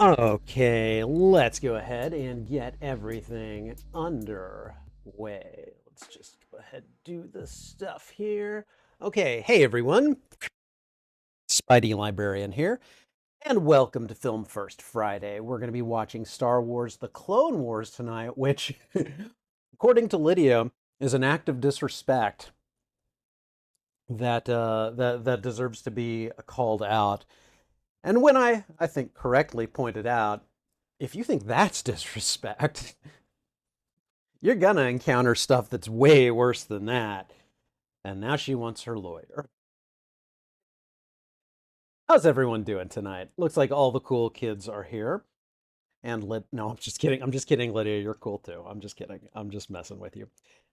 Okay, let's go ahead and get everything underway. Let's just go ahead and do this stuff here. Okay, hey everyone, Spidey Librarian here, and welcome to Film First Friday. We're going to be watching Star Wars The Clone Wars tonight, which, according to Lydia, is an act of disrespect that deserves to be called out. And when I think correctly pointed out, if you think that's disrespect, you're gonna encounter stuff that's way worse than that. And now she wants her lawyer. How's everyone doing tonight? Looks like all the cool kids are here. And no, I'm just kidding. I'm just kidding, Lydia. You're cool too. I'm just kidding. I'm just messing with you.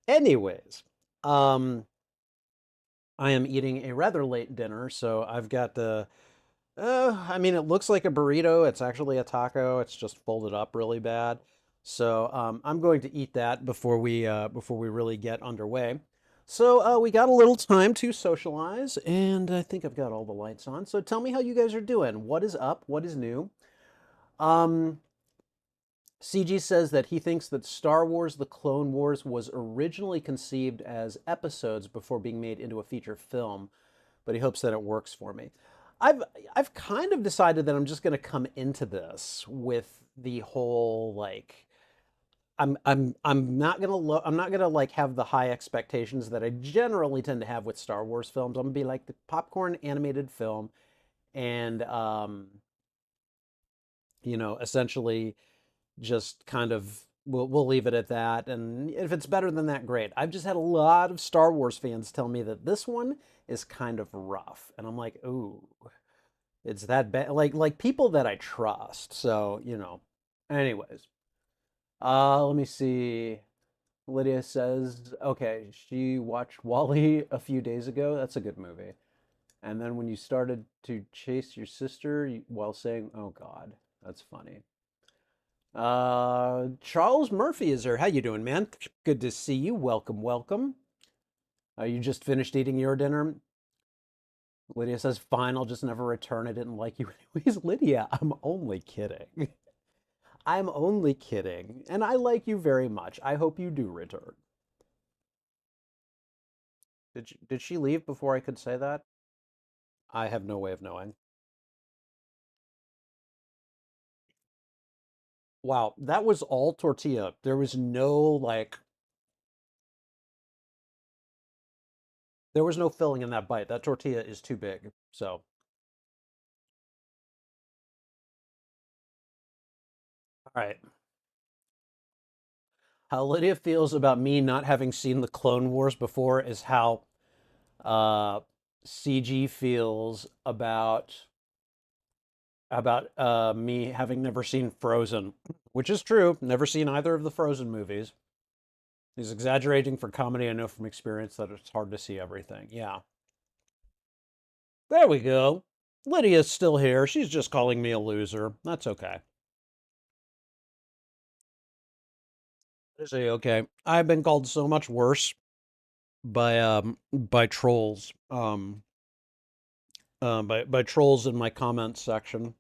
Anyways, um, I am eating a rather late dinner, so I've got the. I mean, it looks like a burrito. It's actually a taco. It's just folded up really bad. So I'm going to eat that before we really get underway. So we got a little time to socialize, and I think I've got all the lights on. So tell me how you guys are doing. What is up? What is new? Um, CG says that he thinks that Star Wars: The Clone Wars was originally conceived as episodes before being made into a feature film, but he hopes that it works for me. I've I've kind of decided that I'm just going to come into this with the whole like I'm not gonna I'm not gonna like have the high expectations that I generally tend to have with Star Wars films. I'm gonna be like the popcorn animated film, and essentially just kind of we'll leave it at that. And if it's better than that, great. I've just had a lot of Star Wars fans tell me that this one is kind of rough, and I'm like, ooh, it's that bad. Like people that I trust. So anyways, let me see. Lydia says, okay, she watched Wally a few days ago. That's a good movie. And then when you started to chase your sister while saying, oh God, that's funny. Charles Murphy is here. How you doing, man? Good to see you. Welcome, welcome. You just finished eating your dinner? Lydia says, fine, I'll just never return. I didn't like you anyways. Lydia, I'm only kidding. I'm only kidding. And I like you very much. I hope you do return. Did she leave before I could say that? I have no way of knowing. Wow, that was all tortilla. There was no there was no filling in that bite. That tortilla is too big. So, all right. How Lydia feels about me not having seen the Clone Wars before is how uh, CG feels about me having never seen Frozen, which is true. Never seen either of the Frozen movies. He's exaggerating for comedy. I know from experience that it's hard to see everything. Yeah. There we go. Lydia's still here. She's just calling me a loser. That's okay. Is he okay? I've been called so much worse by trolls. By trolls in my comments section.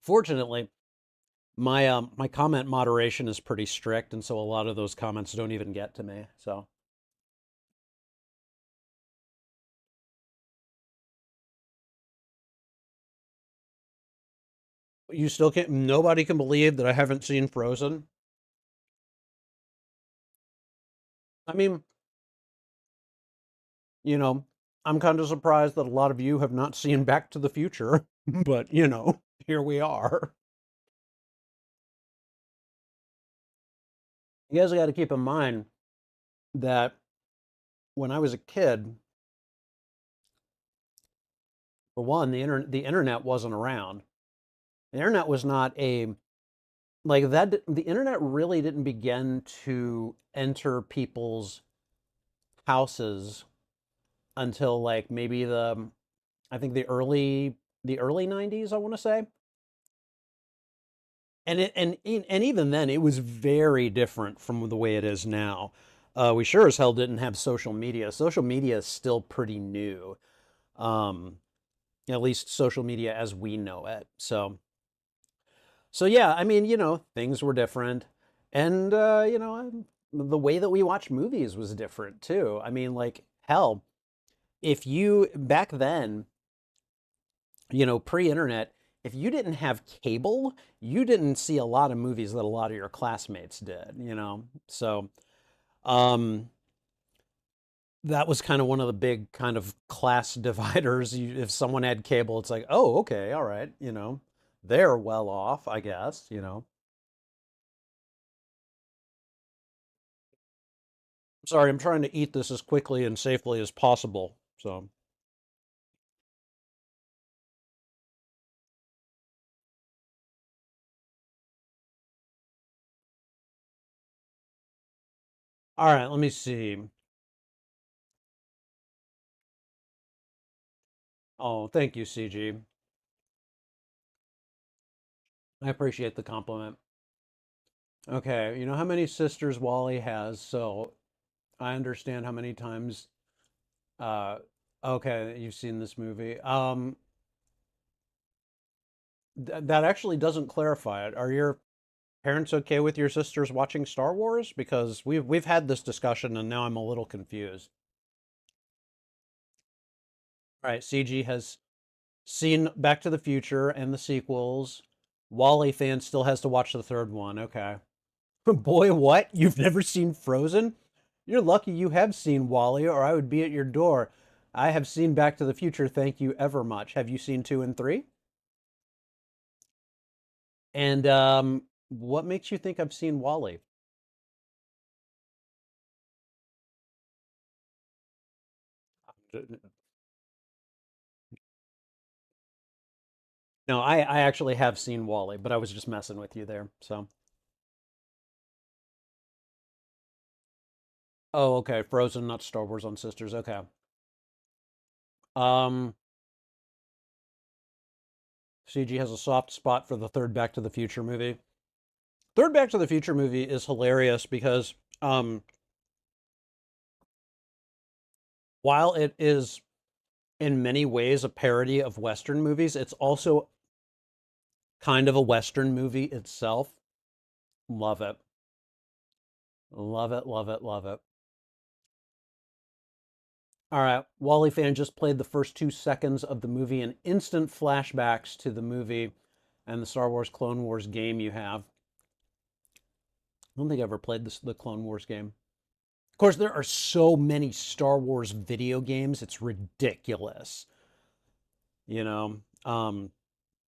Fortunately, my comment moderation is pretty strict, and so a lot of those comments don't even get to me. So you still can't. Nobody can believe that I haven't seen Frozen. I mean, you know, I'm kind of surprised that a lot of you have not seen Back to the Future, but here we are. You guys got to keep in mind that when I was a kid, for one, the internet wasn't around. The internet was not a like that. The internet really didn't begin to enter people's houses until like maybe I think the early 90s, I want to say. And even then it was very different from the way it is now. We sure as hell didn't have social media. Social media is still pretty new. Um, at least social media as we know it. So yeah, I mean, things were different, and the way that we watch movies was different too. I mean, like hell, if you back then, pre-internet, if you didn't have cable, you didn't see a lot of movies that a lot of your classmates did. So, um, that was kind of one of the big kind of class dividers. If someone had cable, it's like, oh, okay, all right, they're well off, I guess. Sorry, I'm trying to eat this as quickly and safely as possible. So, all right, let me see. Oh, thank you, CG. I appreciate the compliment. Okay, you know how many sisters Wally has, so I understand how many times. Uh, okay, you've seen this movie. That actually doesn't clarify it. Are your parents okay with your sisters watching Star Wars? Because we've had this discussion and now I'm a little confused. All right, CG has seen Back to the Future and the sequels. Wally fan still has to watch the third one. Okay. Boy, what? You've never seen Frozen? You're lucky you have seen Wally, or I would be at your door. I have seen Back to the Future, thank you ever much. Have you seen two and three? And what makes you think I've seen Wally? No, I actually have seen Wally, but I was just messing with you there. So, oh, okay, Frozen, not Star Wars on Sisters. Okay. Um, CG has a soft spot for the third Back to the Future movie. Third Back to the Future movie is hilarious because while it is in many ways a parody of Western movies, it's also kind of a Western movie itself. Love it. Love it, love it, love it. All right, Wally fan just played the first 2 seconds of the movie and instant flashbacks to the movie and the Star Wars Clone Wars game you have. I don't think I ever played the Clone Wars game. Of course, there are so many Star Wars video games, it's ridiculous. You know,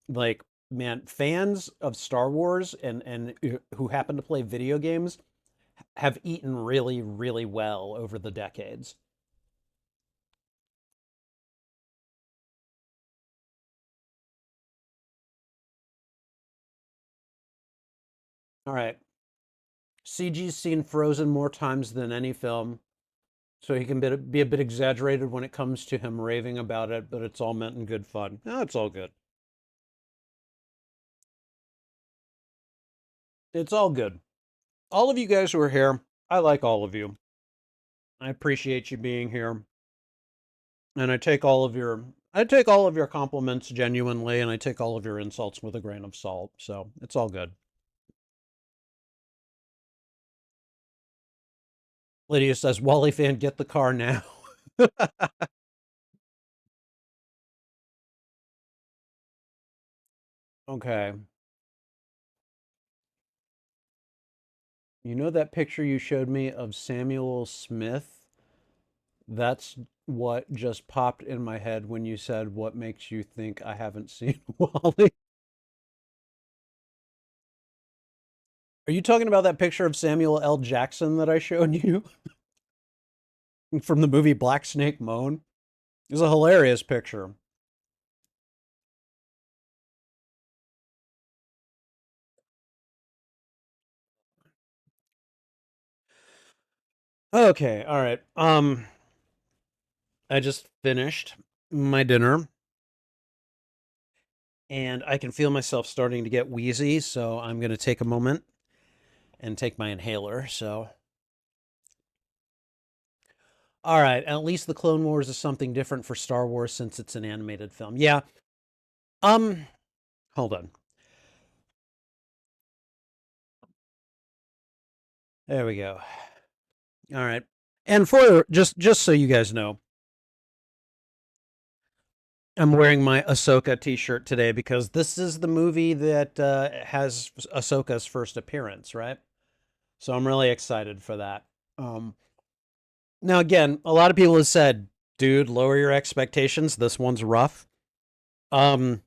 like man, fans of Star Wars and who happen to play video games have eaten really, really well over the decades. All right. CG's seen Frozen more times than any film, so he can be a bit exaggerated when it comes to him raving about it, but it's all meant in good fun. No, it's all good. It's all good. All of you guys who are here, I like all of you. I appreciate you being here, and I take all of your compliments genuinely, and I take all of your insults with a grain of salt. So it's all good. Lydia says, "Wally fan, get the car now." Okay. You know that picture you showed me of Samuel Smith? That's what just popped in my head when you said, "What makes you think I haven't seen Wally?" Are you talking about that picture of Samuel L. Jackson that I showed you from the movie Black Snake Moan? It's a hilarious picture. Okay, all right. I just finished my dinner and I can feel myself starting to get wheezy, so I'm going to take a moment and take my inhaler. So, All right, at least the Clone Wars is something different for Star Wars since it's an animated film. Yeah. Um, hold on. There we go. All right. And for just so you guys know, I'm wearing my Ahsoka t-shirt today because this is the movie that has Ahsoka's first appearance, right? So I'm really excited for that. Um, Now, again, a lot of people have said, dude, lower your expectations. This one's rough. Um,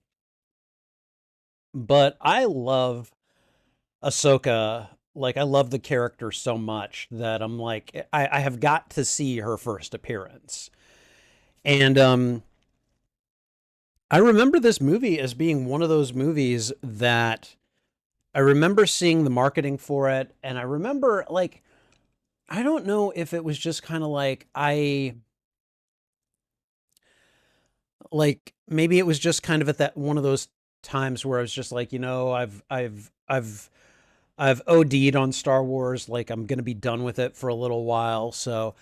but I love Ahsoka. Like, I love the character so much that I'm like, I have got to see her first appearance. And I remember this movie as being one of those movies that I remember seeing the marketing for it. And I remember, like, I don't know if it was just kind of like like maybe it was just kind of at that one of those times where I was just like, I've OD'd on Star Wars. Like I'm gonna be done with it for a little while, so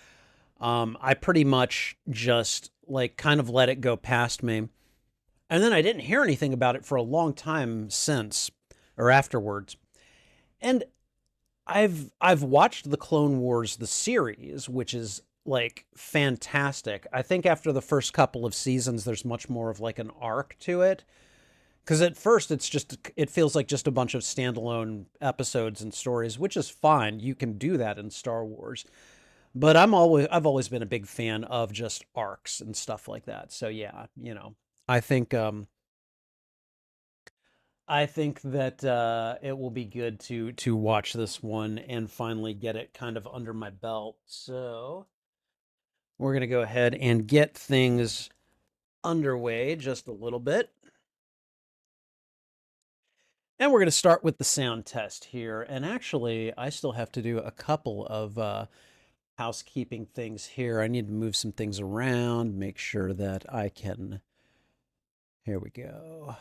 I pretty much just like kind of let it go past me, and then I didn't hear anything about it for a long time since or afterwards. And I've watched the Clone Wars the series, which is like fantastic. I think after the first couple of seasons, there's much more of like an arc to it. Because at first it feels like just a bunch of standalone episodes and stories, which is fine. You can do that in Star Wars. But I've always been a big fan of just arcs and stuff like that. So yeah, I think I think that it will be good to watch this one and finally get it kind of under my belt. So we're gonna go ahead and get things underway just a little bit. And we're going to start with the sound test here. And actually, I still have to do a couple of housekeeping things here. I need to move some things around, make sure that I can. Here we go.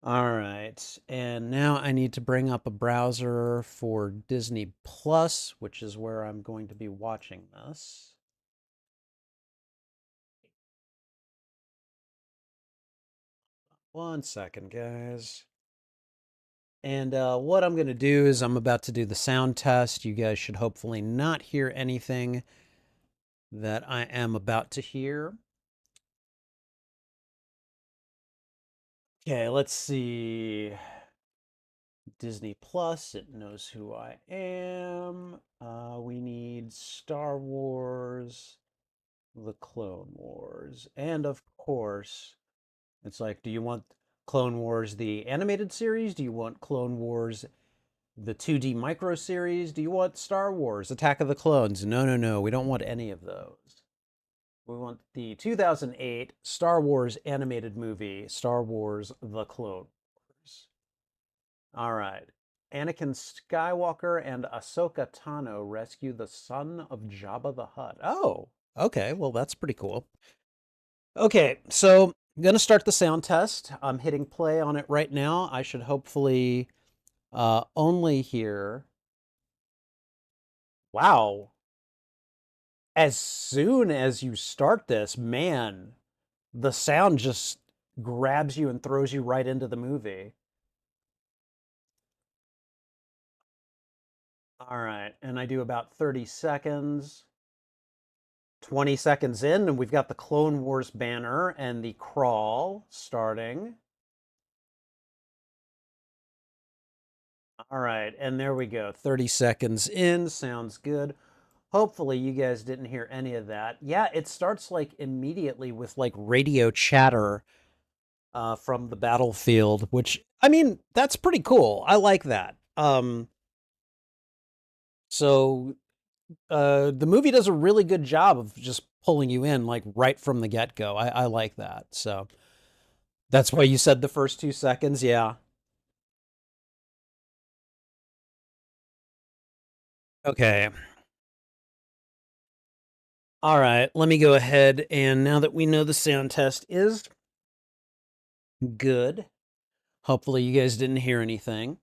All right. And now I need to bring up a browser for Disney Plus, which is where I'm going to be watching this. One second, guys. And what I'm going to do is I'm about to do the sound test. You guys should hopefully not hear anything that I am about to hear. Okay, let's see. Disney Plus, it knows who I am. We need Star Wars, The Clone Wars. And of course, it's like, do you want Clone Wars, the animated series? Do you want Clone Wars, the 2D micro series? Do you want Star Wars, Attack of the Clones? No, no, no. We don't want any of those. We want the 2008 Star Wars animated movie, Star Wars The Clone Wars. All right. Anakin Skywalker and Ahsoka Tano rescue the son of Jabba the Hutt. Oh, okay. Well, that's pretty cool. Okay, so I'm going to start the sound test. I'm hitting play on it right now. I should hopefully only hear. Wow. As soon as you start this, man, the sound just grabs you and throws you right into the movie. All right, and I do about 30 seconds. 20 seconds in, and we've got the Clone Wars banner and the crawl starting. All right, and there we go. 30 seconds in. Sounds good. Hopefully, you guys didn't hear any of that. Yeah, it starts like immediately with like radio chatter from the battlefield, which I mean, that's pretty cool. I like that. So the movie does a really good job of just pulling you in like right from the get go. I like that. So that's why you said the first 2 seconds. Yeah. Okay. All right. Let me go ahead and now that we know the sound test is good, hopefully you guys didn't hear anything.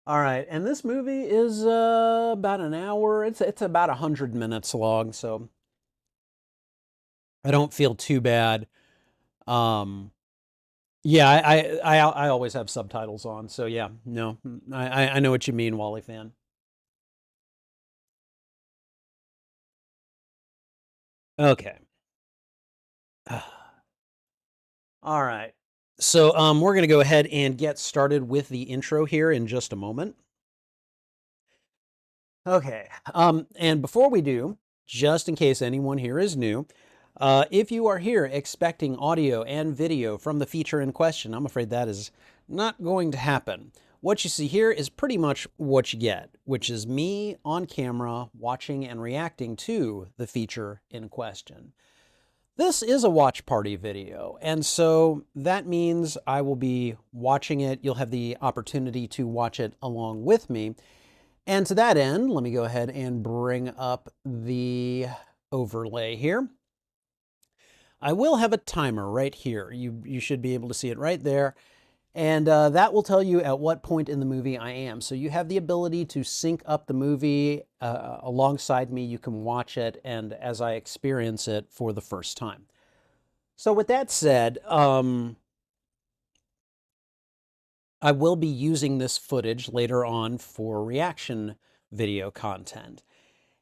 All right, and this movie is about an hour. It's about 100 minutes long, so I don't feel too bad. Um, yeah, I always have subtitles on, so yeah, no, I know what you mean, Wally fan. Okay. All right. So we're gonna go ahead and get started with the intro here in just a moment. Okay. And before we do, just in case anyone here is new, if you are here expecting audio and video from the feature in question, I'm afraid that is not going to happen. What you see here is pretty much what you get, which is me on camera watching and reacting to the feature in question. This is a watch party video, and so that means I will be watching it. You'll have the opportunity to watch it along with me. And to that end, let me go ahead and bring up the overlay here. I will have a timer right here. You should be able to see it right there. And that will tell you at what point in the movie I am. So you have the ability to sync up the movie alongside me. You can watch it and as I experience it for the first time. So with that said, I will be using this footage later on for reaction video content.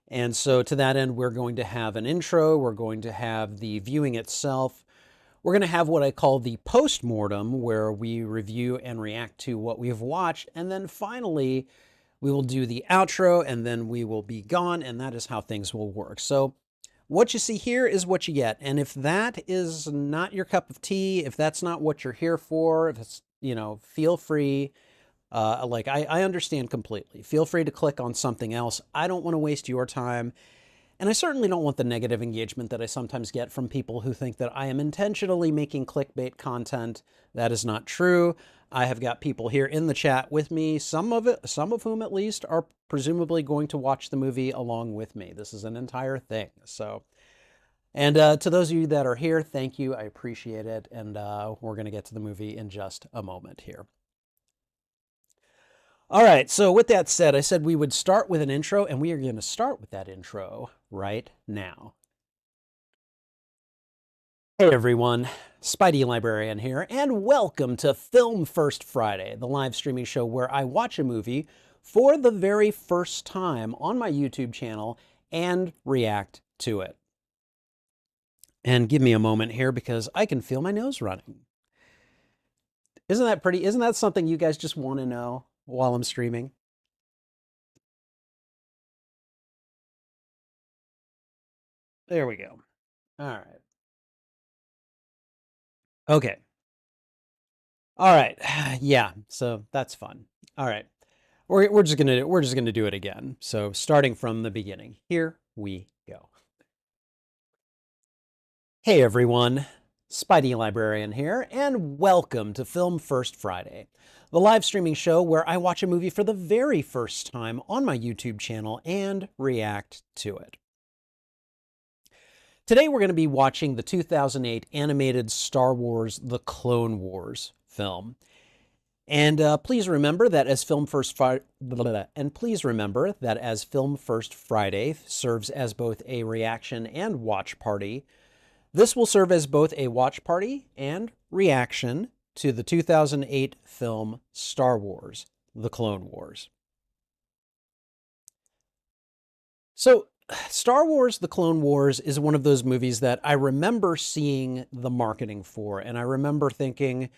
And so to that end, we're going to have an intro, we're going to have the viewing itself, we're going to have what I call the post-mortem, where we review and react to what we've watched, and then finally we will do the outro, and then we will be gone, and that is how things will work. So what you see here is what you get, and if that is not your cup of tea, if that's not what you're here for, if it's, feel free. I understand completely. Feel free to click on something else. I don't want to waste your time. And I certainly don't want the negative engagement that I sometimes get from people who think that I am intentionally making clickbait content. That is not true. I have got people here in the chat with me, some of whom at least are presumably going to watch the movie along with me. This is an entire thing. So, and to those of you that are here, thank you. I appreciate it. And we're going to get to the movie in just a moment here. All right, so with that said, I said we would start with an intro, and we are going to start with that intro right now. Hey everyone, Spidey Librarian here, and welcome to Film First Friday, the live streaming show where I watch a movie for the very first time on my YouTube channel and react to it. And give me a moment here because I can feel my nose running. Isn't that pretty? Isn't that something you guys just want to know while I'm streaming? There we go. All right. Okay. All right. Yeah. So that's fun. All right. We're just gonna do it again. So starting from the beginning. Here we go. Hey everyone. Spidey Librarian here, and welcome to Film First Friday, the live streaming show where I watch a movie for the very first time on my YouTube channel and react to it. Today we're going to be watching the 2008 animated Star Wars The Clone Wars film. And please remember that as Film First Friday serves as both a reaction and watch party, this will serve as both a watch party and reaction to the 2008 film Star Wars: The Clone Wars. So, Star Wars: The Clone Wars is one of those movies that I remember seeing the marketing for, and I remember thinking,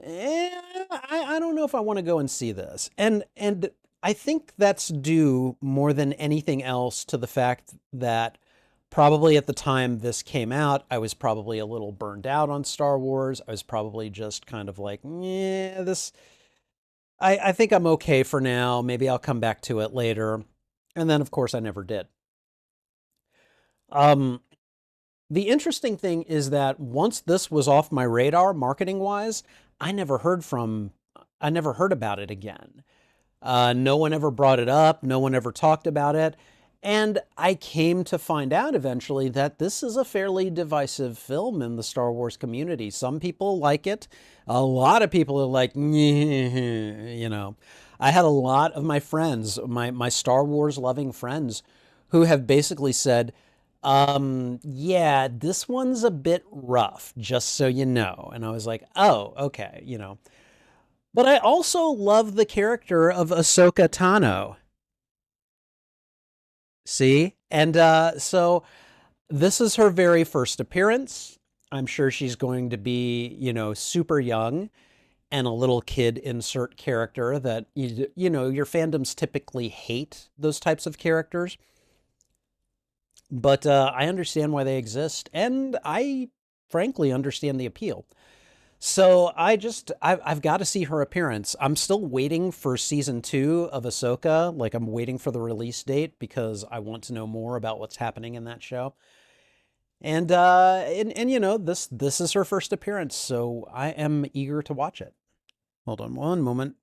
I don't know if I want to go and see this. And I think that's due more than anything else to the fact that probably at the time this came out, I was probably a little burned out on Star Wars. I was probably just kind of like, yeah, I think I'm okay for now. Maybe I'll come back to it later. And then, of course, I never did. The interesting thing is that once this was off my radar, marketing-wise, I never heard about it again. No one ever brought it up. No one ever talked about it. And I came to find out eventually that this is a fairly divisive film in the Star Wars community. Some people like it. A lot of people are like, you know. I had a lot of my friends, my Star Wars loving friends, who have basically said, yeah, this one's a bit rough, just so you know. And I was like, oh, okay, you know. But I also love the character of Ahsoka Tano. See? And so this is her very first appearance. I'm sure she's going to be, super young and a little kid insert character that, your fandoms typically hate those types of characters. But I understand why they exist, and I frankly understand the appeal. So I've got to see her appearance. I'm still waiting for season 2 of Ahsoka. Like I'm waiting for the release date because I want to know more about what's happening in that show. And this is her first appearance, so I am eager to watch it. Hold on one moment.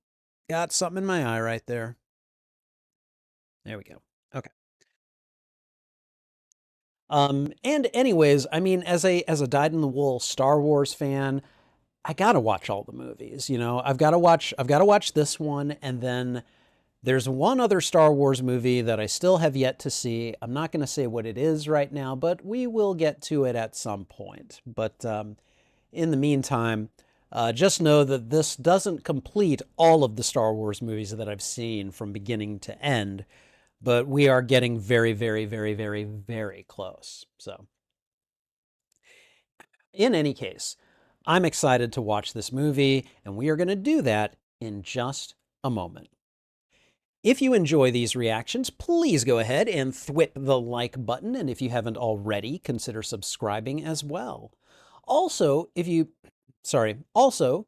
Got something in my eye right there. There we go. Okay. And anyways, I mean, as a dyed-in-the-wool Star Wars fan, I gotta watch all the movies. I've got to watch this one, and then there's one other Star Wars movie that I still have yet to see. I'm not going to say what it is right now, but we will get to it at some point. But in the meantime, just know that this doesn't complete all of the Star Wars movies that I've seen from beginning to end, but we are getting very, very, very, very, very close. So, in any case, I'm excited to watch this movie, and we are going to do that in just a moment. If you enjoy these reactions, please go ahead and thwip the like button, and if you haven't already, consider subscribing as well. Also,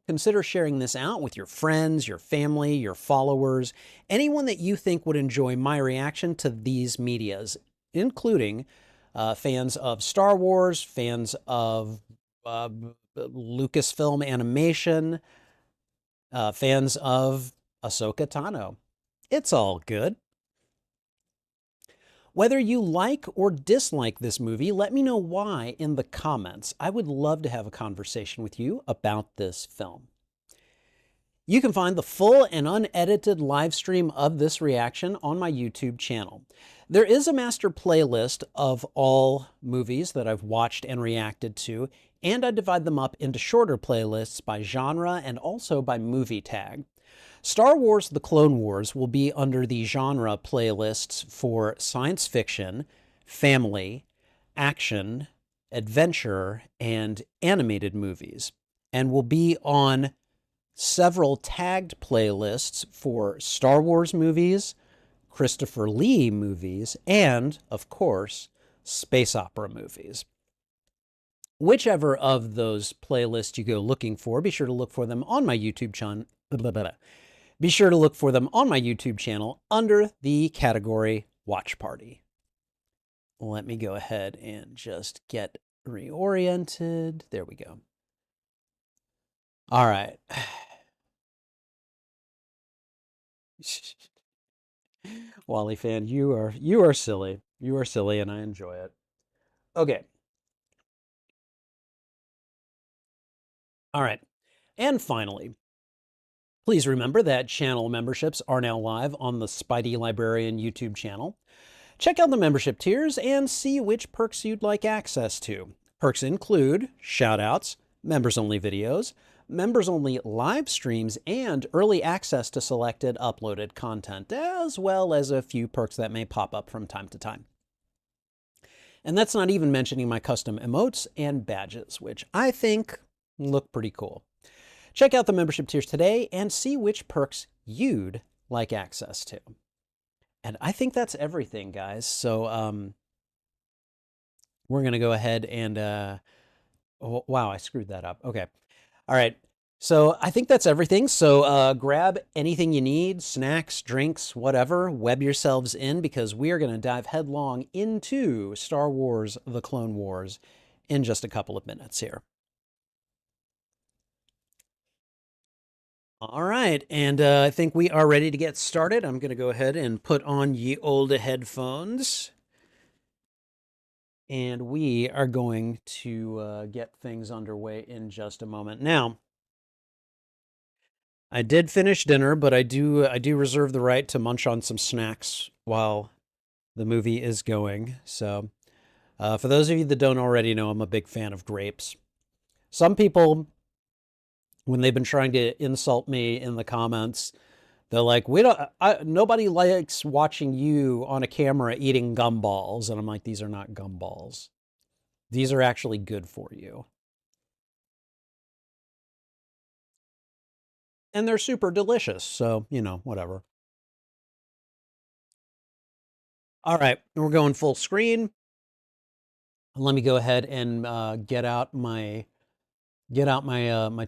consider sharing this out with your friends, your family, your followers, anyone that you think would enjoy my reaction to these medias, including fans of Star Wars, fans of uh, Lucasfilm animation, fans of Ahsoka Tano. It's all good. Whether you like or dislike this movie, let me know why in the comments. I would love to have a conversation with you about this film. You can find the full and unedited live stream of this reaction on my YouTube channel. There is a master playlist of all movies that I've watched and reacted to, and I divide them up into shorter playlists by genre and also by movie tag. Star Wars The Clone Wars will be under the genre playlists for science fiction, family, action, adventure, and animated movies, and will be on several tagged playlists for Star Wars movies, Christopher Lee movies, and, of course, space opera movies. Whichever of those playlists you go looking for, be sure to look for them on my YouTube channel. Be sure to look for them on my YouTube channel under the category Watch Party. Let me go ahead and just get reoriented. There we go. All right. Wally fan, you are silly. You are silly and I enjoy it. Okay. All right. And finally, please remember that channel memberships are now live on the Spidey Librarian YouTube channel. Check out the membership tiers and see which perks you'd like access to. Perks include shoutouts, members-only videos, members-only live streams, and early access to selected uploaded content, as well as a few perks that may pop up from time to time. And that's not even mentioning my custom emotes and badges, which I think look pretty cool. Check out the membership tiers today and see which perks you'd like access to. And I think that's everything, guys. So we're going to go ahead and, oh, wow, I screwed that up. Okay. All right. So I think that's everything. So grab anything you need, snacks, drinks, whatever, web yourselves in because we are going to dive headlong into Star Wars The Clone Wars in just a couple of minutes here. All right, and I think we are ready to get started. I'm going to go ahead and put on ye olde headphones. And we are going to get things underway in just a moment. Now, I did finish dinner, but I do reserve the right to munch on some snacks while the movie is going. So, for those of you that don't already know, I'm a big fan of grapes. Some people, when they've been trying to insult me in the comments, they're like, "We don't. Nobody likes watching you on a camera eating gumballs," and I'm like, "These are not gumballs. These are actually good for you, and they're super delicious." So whatever. All right, we're going full screen. Let me go ahead and get out my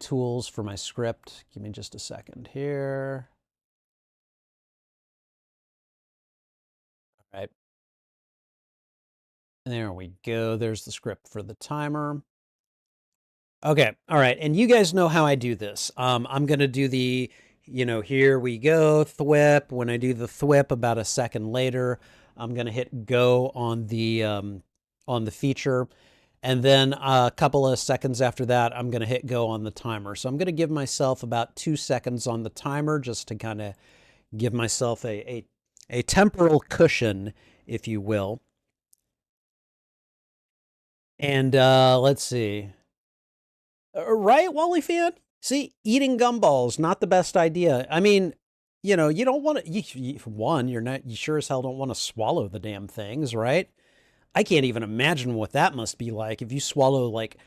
tools for my script. Give me just a second here. All right, there we go. There's the script for the timer. Okay, all right, and you guys know how I do this. I'm gonna do the, here we go, thwip. When I do the thwip, about a second later, I'm gonna hit go on the feature, and then a couple of seconds after that, I'm gonna hit go on the timer. So I'm gonna give myself about 2 seconds on the timer just to kind of give myself a temporal cushion, if you will. And let's see. Right, Wally fan? See, eating gumballs, not the best idea. I mean, you don't want to, one, you sure as hell don't want to swallow the damn things, right? I can't even imagine what that must be like if you swallow like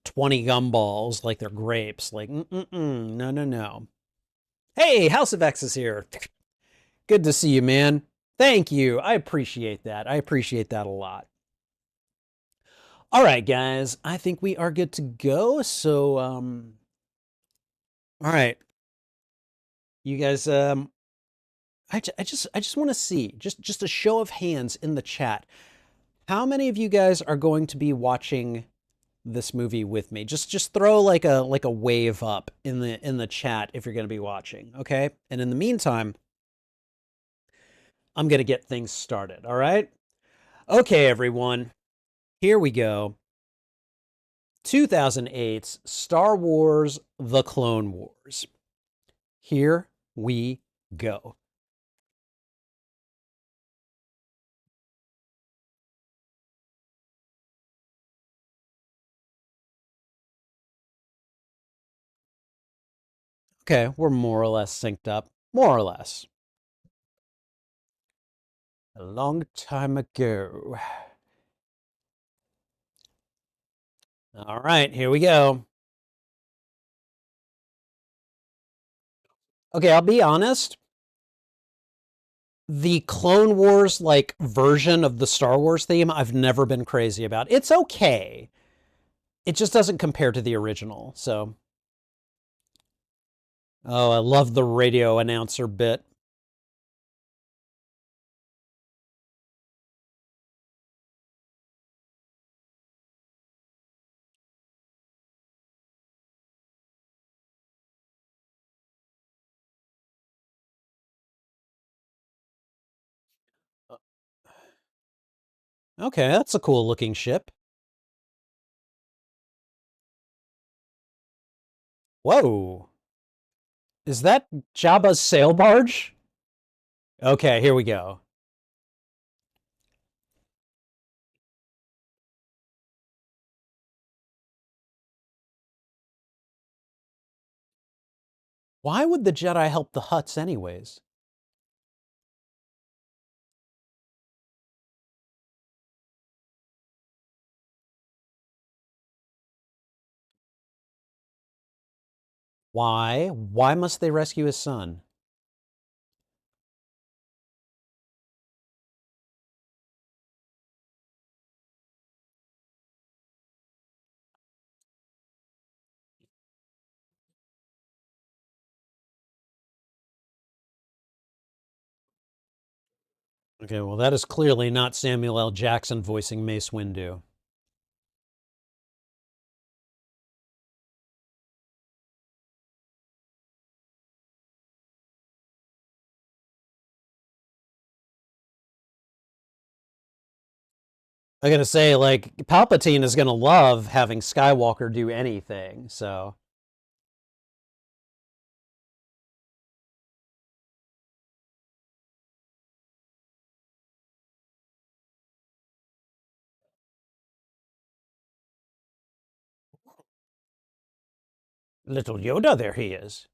20 gumballs like they're grapes. Like, no, no, no. Hey, House of X is here. Good to see you, man. Thank you. I appreciate that. I appreciate that a lot. All right, guys. I think we are good to go. So, all right. You guys, I just want to see just a show of hands in the chat. How many of you guys are going to be watching this movie with me? Just throw like a wave up in the chat if you're going to be watching, okay? And in the meantime, I'm going to get things started, all right? Okay, everyone. Here we go. 2008's Star Wars: The Clone Wars. Here we go. Okay, we're more or less synced up. More or less. A long time ago. All right, here we go. Okay, I'll be honest. The Clone Wars like version of the Star Wars theme, I've never been crazy about. It's okay. It just doesn't compare to the original. So, oh, I love the radio announcer bit. Okay, that's a cool looking ship. Whoa. Is that Jabba's sail barge? Okay, here we go. Why would the Jedi help the Hutts anyways? Why? Why must they rescue his son? Okay, well, that is clearly not Samuel L. Jackson voicing Mace Windu. I'm gonna say, like, Palpatine is gonna love having Skywalker do anything, so. Little Yoda, there he is.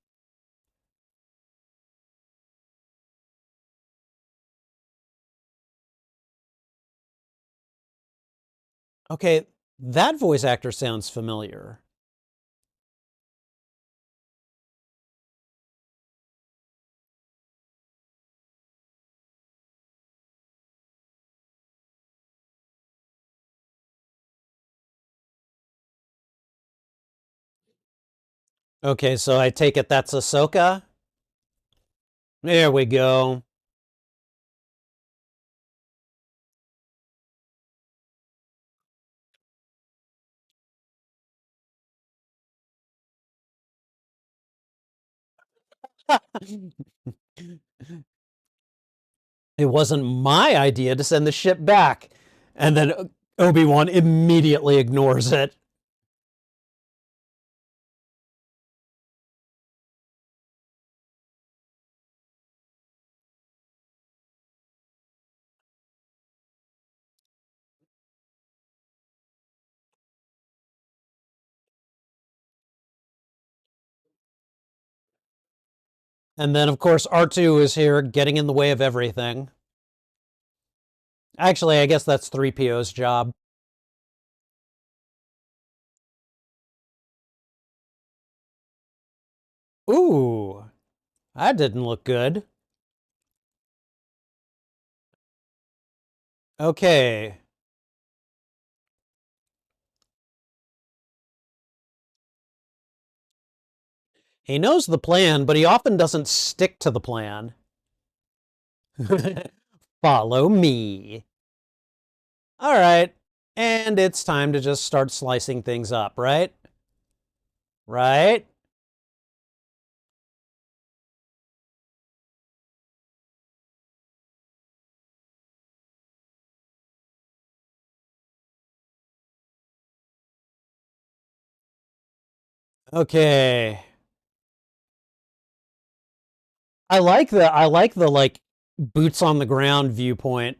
Okay, that voice actor sounds familiar. Okay, so I take it that's Ahsoka? There we go. It wasn't my idea to send the ship back. And then Obi-Wan immediately ignores it. And then, of course, R2 is here getting in the way of everything. Actually, I guess that's 3PO's job. Ooh, that didn't look good. Okay. He knows the plan, but he often doesn't stick to the plan. Follow me. All right. And it's time to just start slicing things up, right? Right? Okay. I like the like boots on the ground viewpoint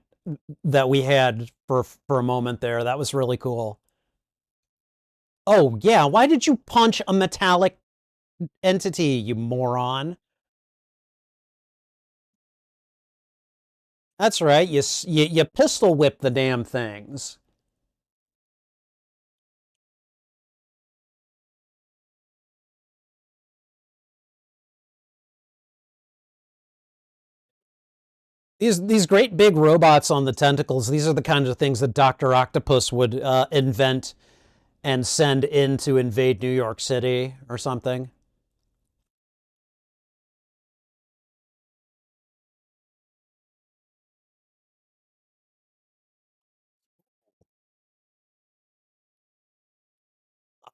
that we had for a moment there. That was really cool. Oh, yeah, why did you punch a metallic entity, you moron? That's right. You pistol whip the damn things. These great big robots on the tentacles, these are the kinds of things that Dr. Octopus would invent and send in to invade New York City or something.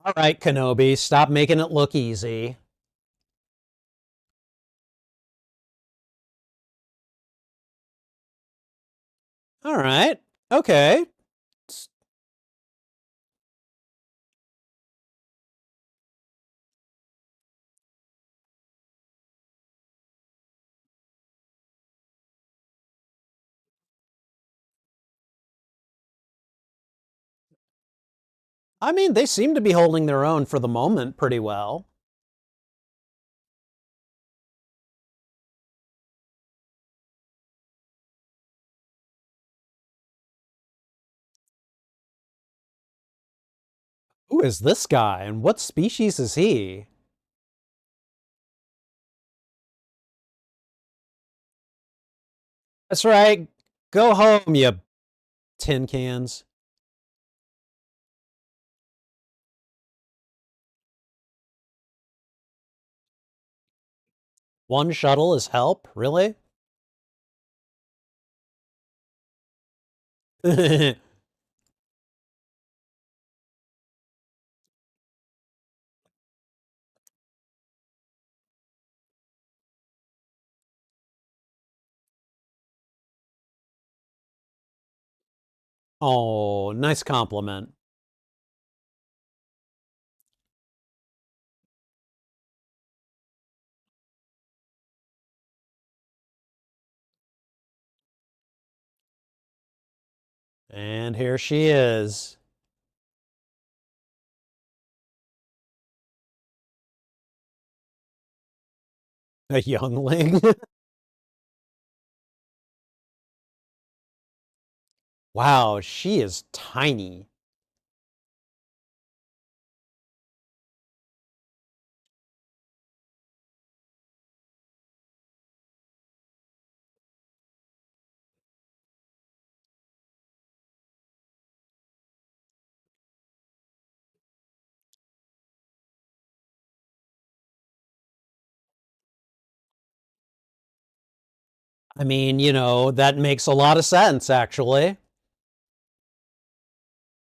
All right, Kenobi, stop making it look easy. All right. Okay. I mean, they seem to be holding their own for the moment pretty well. Who is this guy and what species is he? That's right. Go home, you tin cans. One shuttle is help? Really? Oh, nice compliment. And here she is. A youngling. Wow, she is tiny. I mean, that makes a lot of sense, actually.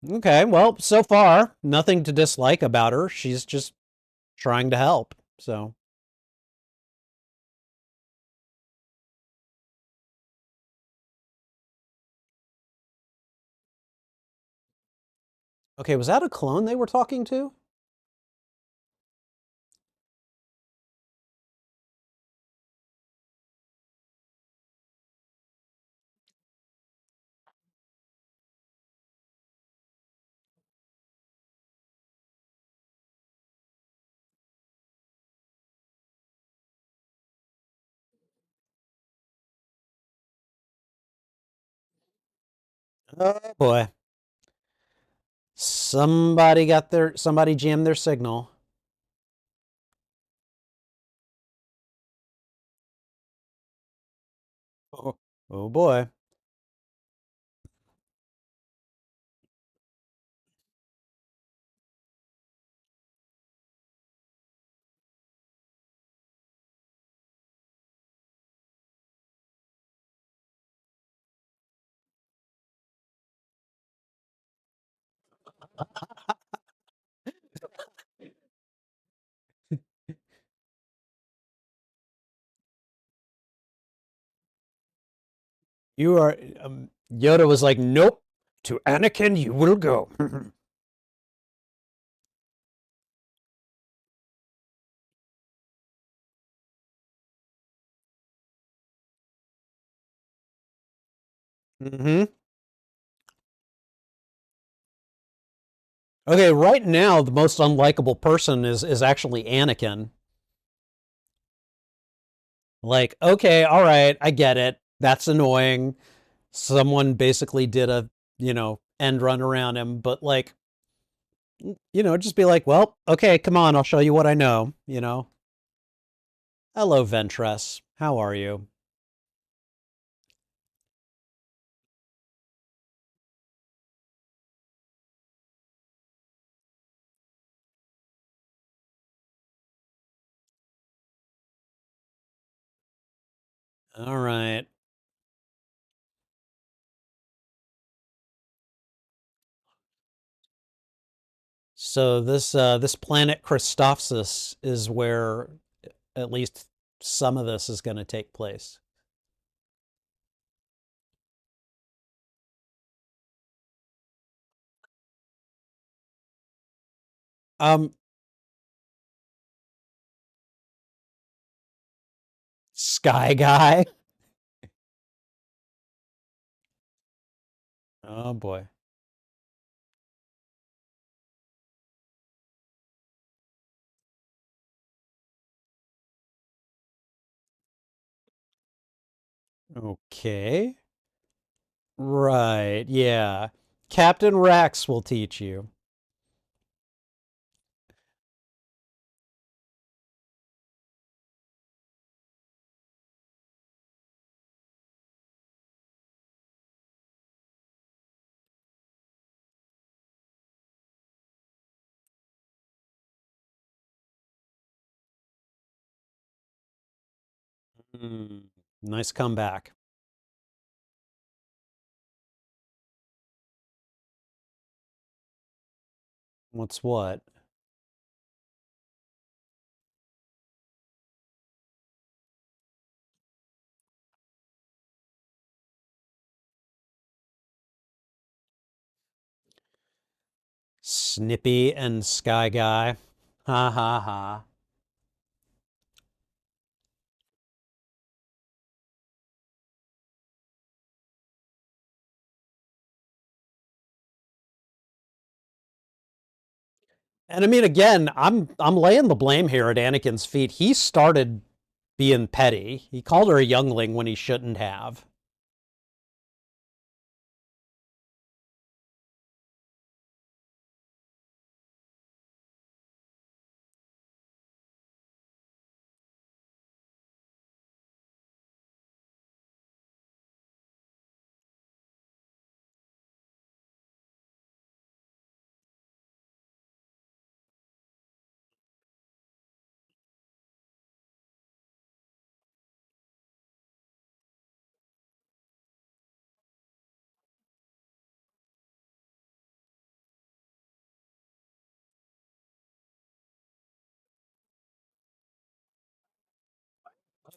Okay, well, so far, nothing to dislike about her. She's just trying to help. So, okay, was that a clone they were talking to? Oh boy. Somebody jammed their signal. Oh, oh boy. You are Yoda was like, "Nope. To Anakin you will go." Hmm. Okay, right now the most unlikable person is actually Anakin. Like, okay, all right, I get it. That's annoying. Someone basically did a, end run around him, but like, just be like, well, okay, come on, I'll show you what I know. Hello, Ventress. How are you? All right. So this planet Christophsis is where at least some of this is going to take place. Um, Sky Guy. Oh boy. Okay. Right. Yeah. Captain Rex will teach you. Mm, nice comeback. What's what? Snippy and Sky Guy. Ha ha ha. And I mean, again, I'm laying the blame here at Anakin's feet. He started being petty. He called her a youngling when he shouldn't have.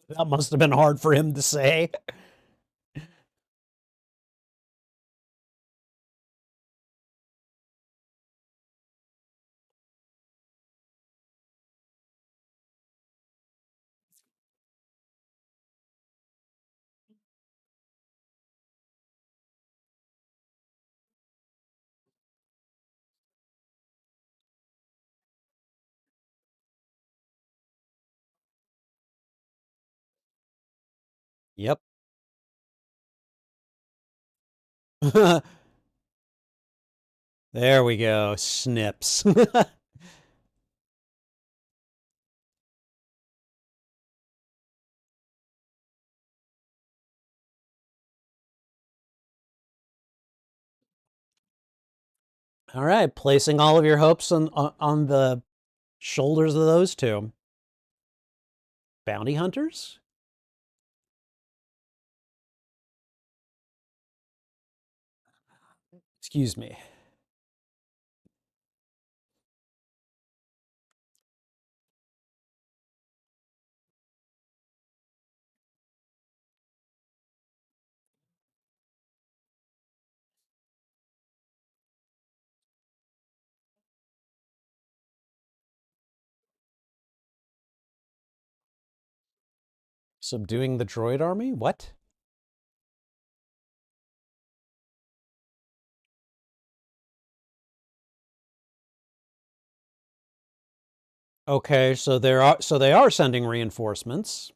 That must have been hard for him to say. Yep. There we go. Snips. All right, placing all of your hopes on the shoulders of those two. Bounty hunters? Excuse me. Subduing the droid army? What? Okay, so they are sending reinforcements.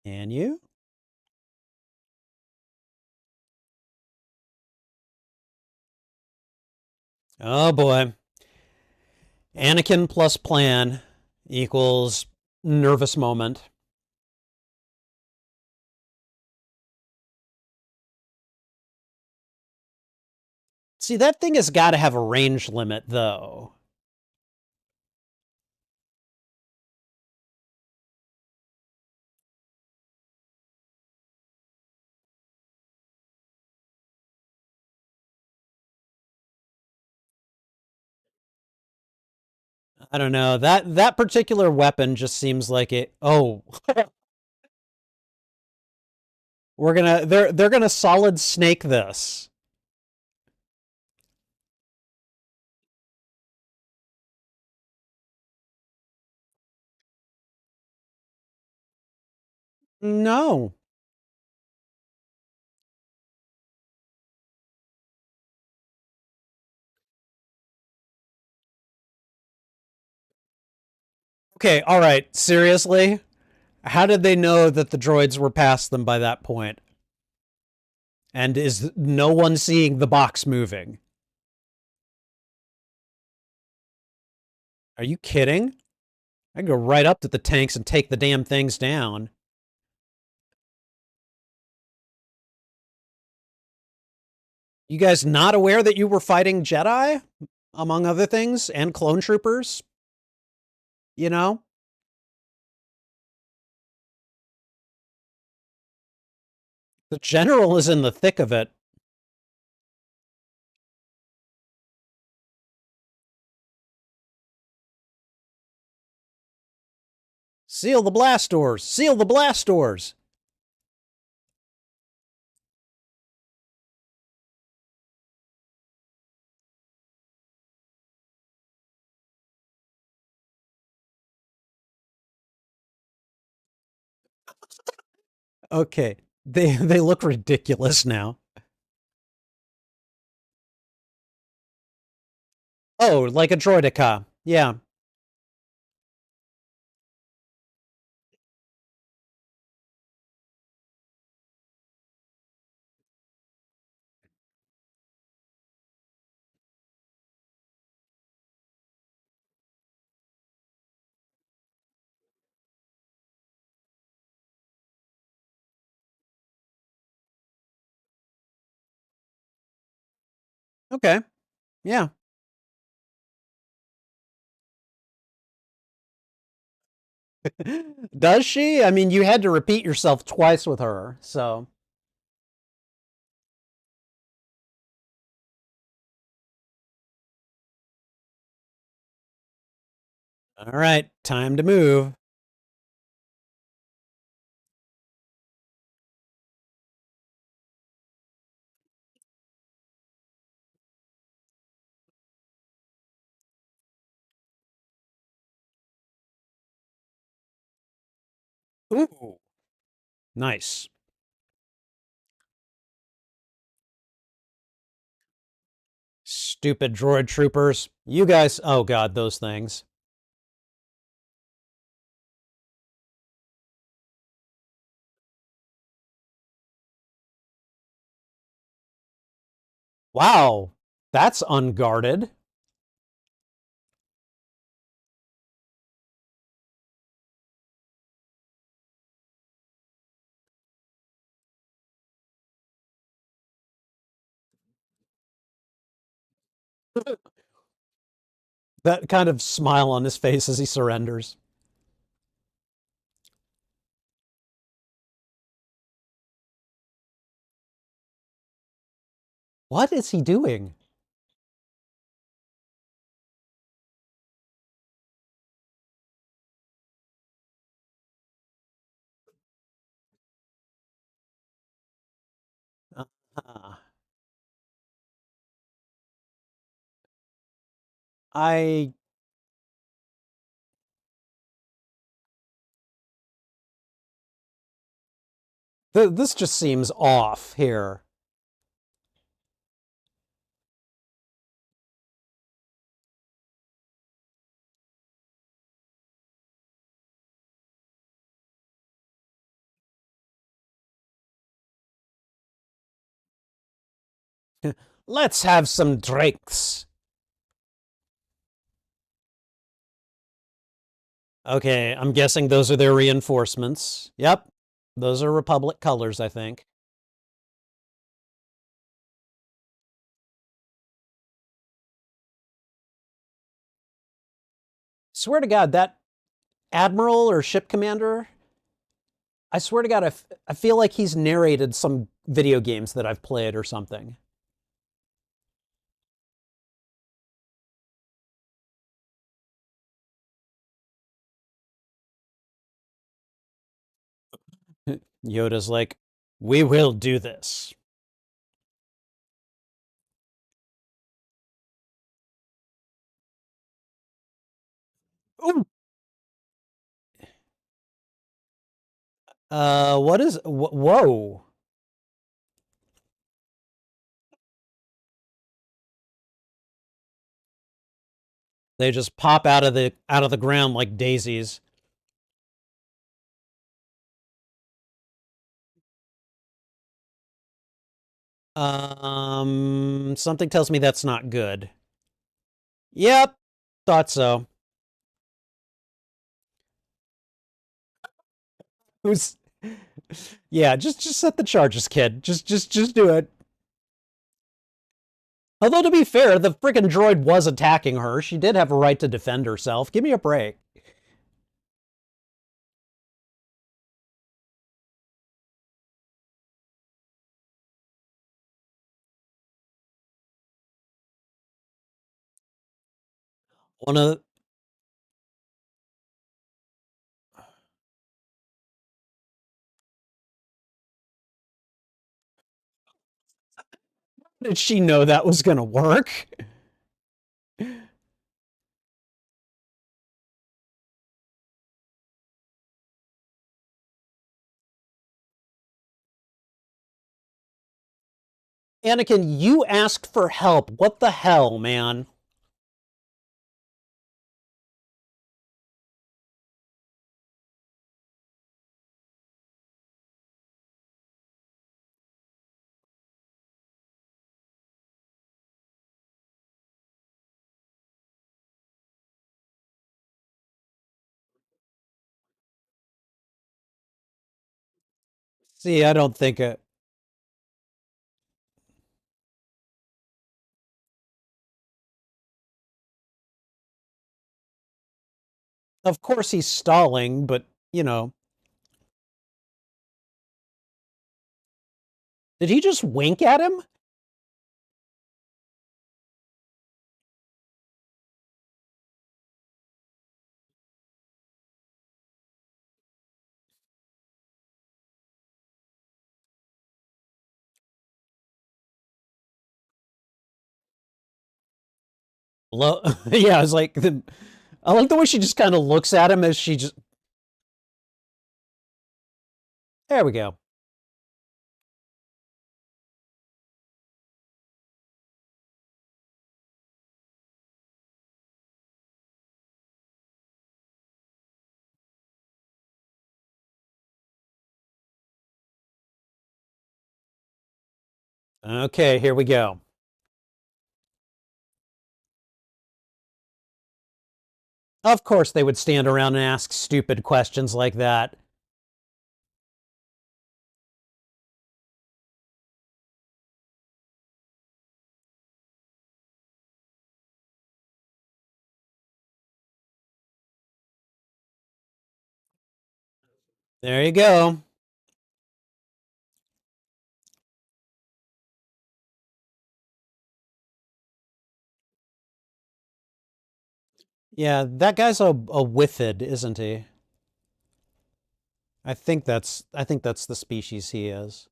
Can you? Oh boy. Anakin plus plan equals nervous moment. See, that thing has got to have a range limit, though. I don't know. That particular weapon just seems like it. Oh, they're gonna solid snake this. No. Okay, all right. Seriously? How did they know that the droids were past them by that point? And is no one seeing the box moving? Are you kidding? I can go right up to the tanks and take the damn things down. You guys not aware that you were fighting Jedi, among other things, and clone troopers? You know? The general is in the thick of it. Seal the blast doors! Seal the blast doors! Okay. They look ridiculous now. Oh, like a droideka. Yeah. Okay. Yeah. Does she? I mean, you had to repeat yourself twice with her, so. All right, time to move. Ooh, nice. Stupid droid troopers. You guys, oh god, those things. Wow, that's unguarded. That kind of smile on his face as he surrenders. What is he doing? Uh, I. This just seems off here. Let's have some drinks. Okay, I'm guessing those are their reinforcements. Yep, those are Republic colors, I think. Swear to God, that admiral or ship commander, I swear to God, I feel like he's narrated some video games that I've played or something. Yoda's like, we will do this. Ooh. What is, whoa. They just pop out of the ground like daisies. Something tells me that's not good. Yep, thought so. Who's Yeah, just set the charges, kid. Just do it. Although to be fair, the freaking droid was attacking her. She did have a right to defend herself. Give me a break. One of Did she know that was going to work? Anakin, you asked for help. What the hell, man? See, I don't think it. Of course he's stalling, but you know, did he just wink at him? Yeah, it's like I like the way she just kind of looks at him as she just. There we go. Okay, here we go. Of course, they would stand around and ask stupid questions like that. There you go. Yeah, that guy's a Withid, isn't he? I think that's the species he is.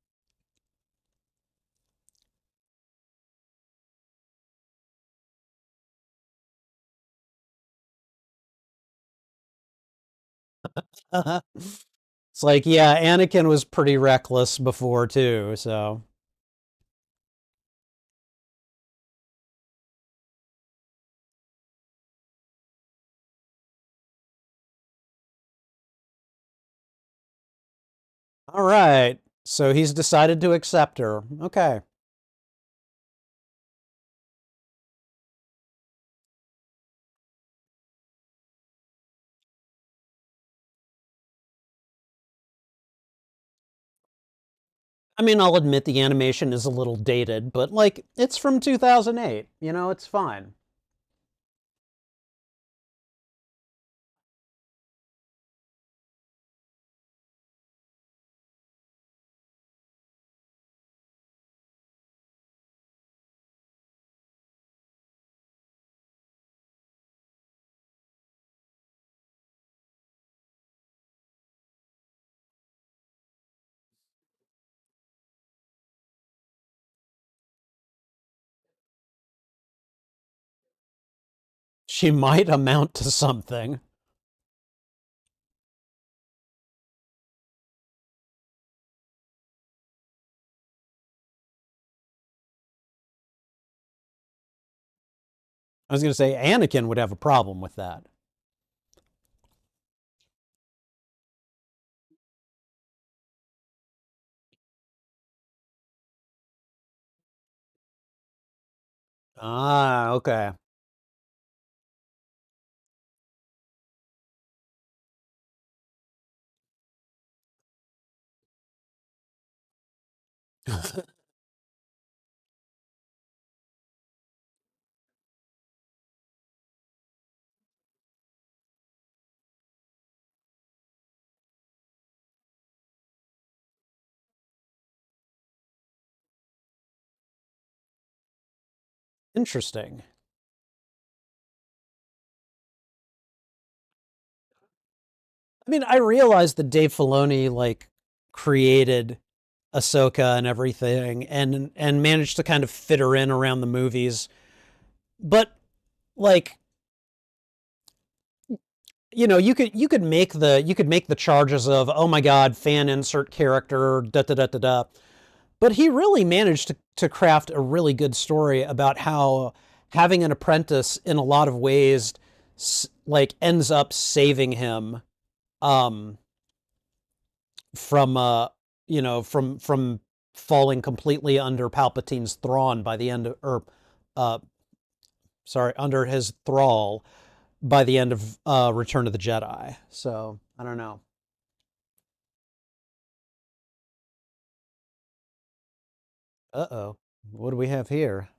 It's like, yeah, Anakin was pretty reckless before too, so. All right. So he's decided to accept her. Okay. I mean, I'll admit the animation is a little dated, but like it's from 2008. You know, it's fine. She might amount to something. I was going to say Anakin would have a problem with that. Ah, okay. Interesting. I mean, I realized that Dave Filoni like created Ahsoka and everything and managed to kind of fit her in around the movies. But like, you know, you could make the charges of, oh my god, fan insert character, da da da da da. But he really managed to craft a really good story about how having an apprentice in a lot of ways like ends up saving him um from from falling completely under Palpatine's throne by the end of or uh sorry, under his thrall by the end of Return of the Jedi. So, I don't know. Uh-oh. What do we have here?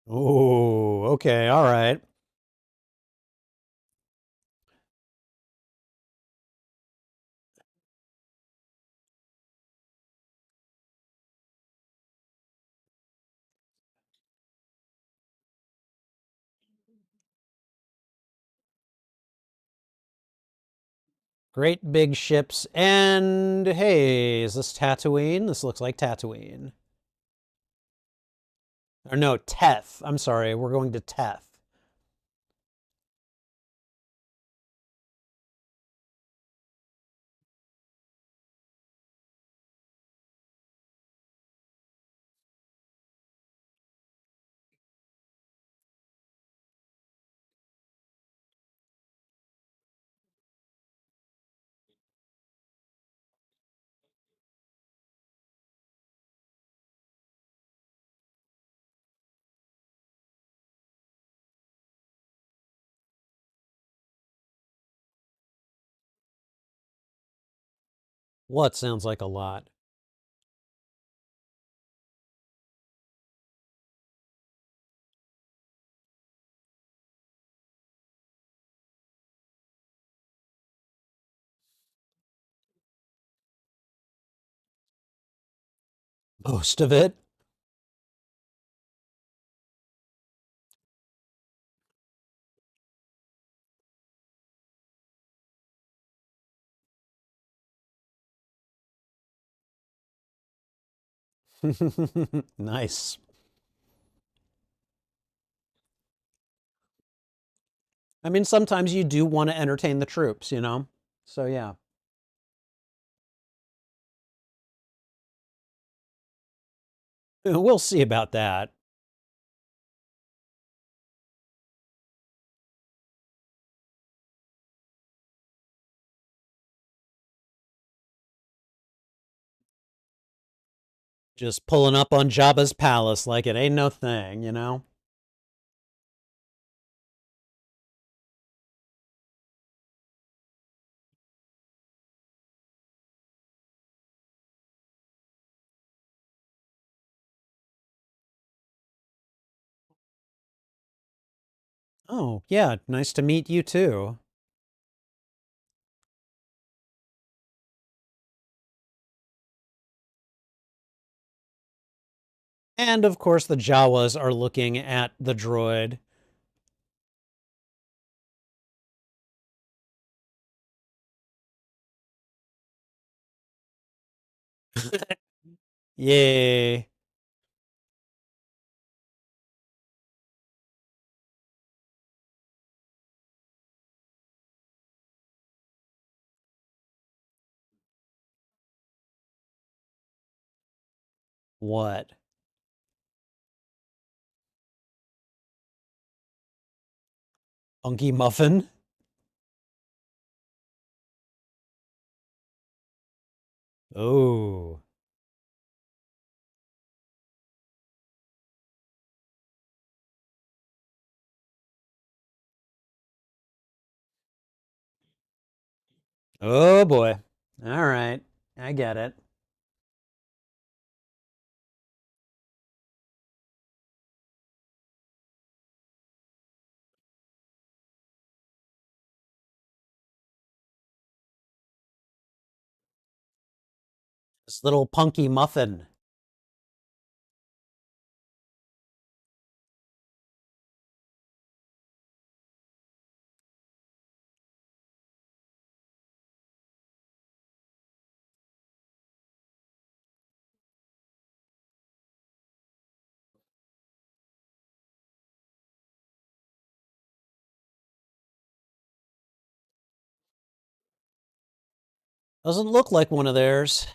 Oh, okay, all right. Great big ships. And hey, is this Tatooine? This looks like Tatooine. Or no, Teth. I'm sorry, we're going to Teth. What sounds like a lot? Most of it. Nice. I mean, sometimes you do want to entertain the troops, you know? So, yeah. We'll see about that. Just pulling up on Jabba's palace like it ain't no thing, you know? Oh, yeah, nice to meet you too. And of course, the Jawas are looking at the droid. Yay. What? Unky Muffin? Oh. Oh boy. All right. I get it. This little punky muffin. Doesn't look like one of theirs.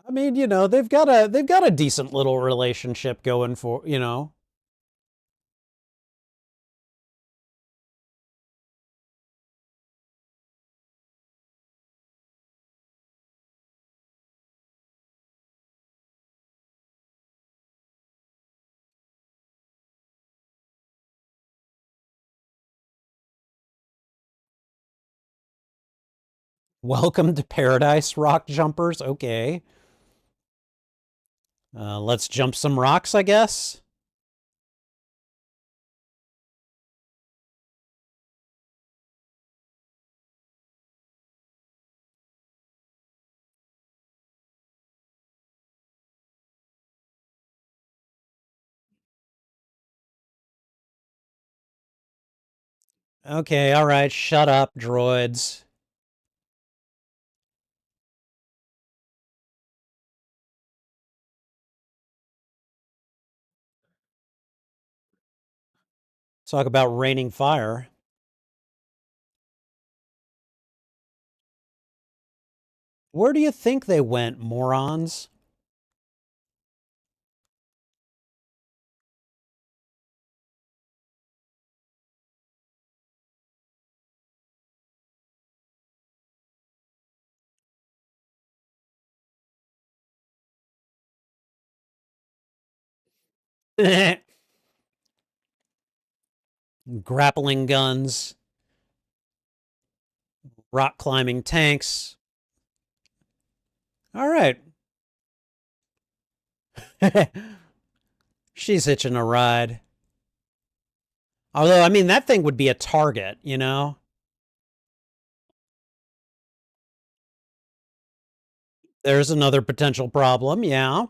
I mean, they've got a decent little relationship going for. Welcome to paradise, rock jumpers. Okay. Let's jump some rocks, I guess. Okay, all right. Shut up, droids. Talk about raining fire. Where do you think they went, morons? Grappling guns, rock climbing tanks. All right. She's hitching a ride. Although, I mean, that thing would be a target. There's another potential problem, yeah.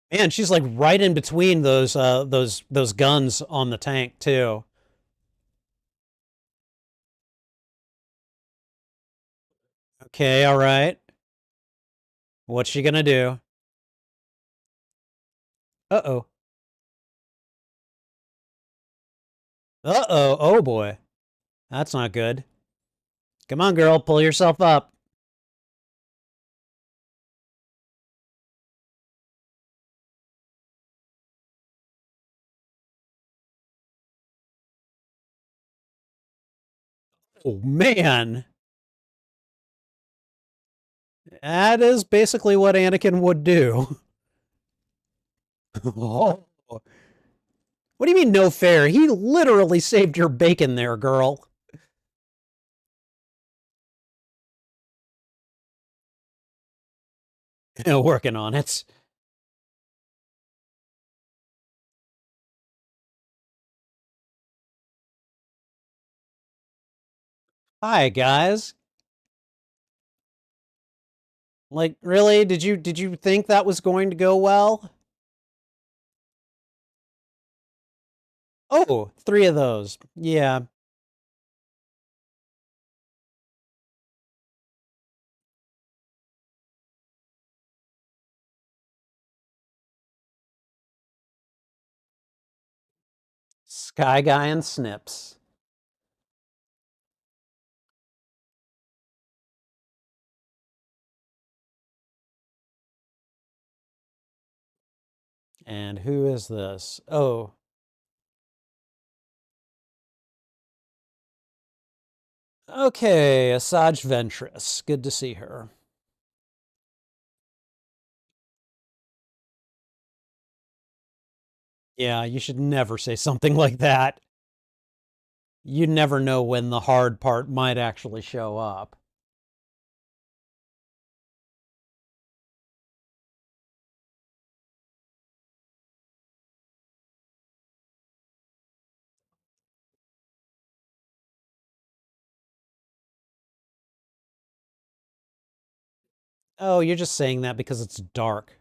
Man, she's like right in between those guns on the tank too. Okay, all right. What's she gonna do? Uh-oh. Uh-oh. Oh boy. That's not good. Come on, girl, pull yourself up. Oh man. That is basically what Anakin would do. Oh. What do you mean no fair? He literally saved your bacon there, girl. Working on it. Hi, guys. Like, really? Did you think that was going to go well? Oh, three of those. Yeah. Sky Guy and Snips. And who is this? Oh, Okay, Asajj Ventress. Good to see her. Yeah, you should never say something like that. You never know when the hard part might actually show up. Oh, you're just saying that because it's dark.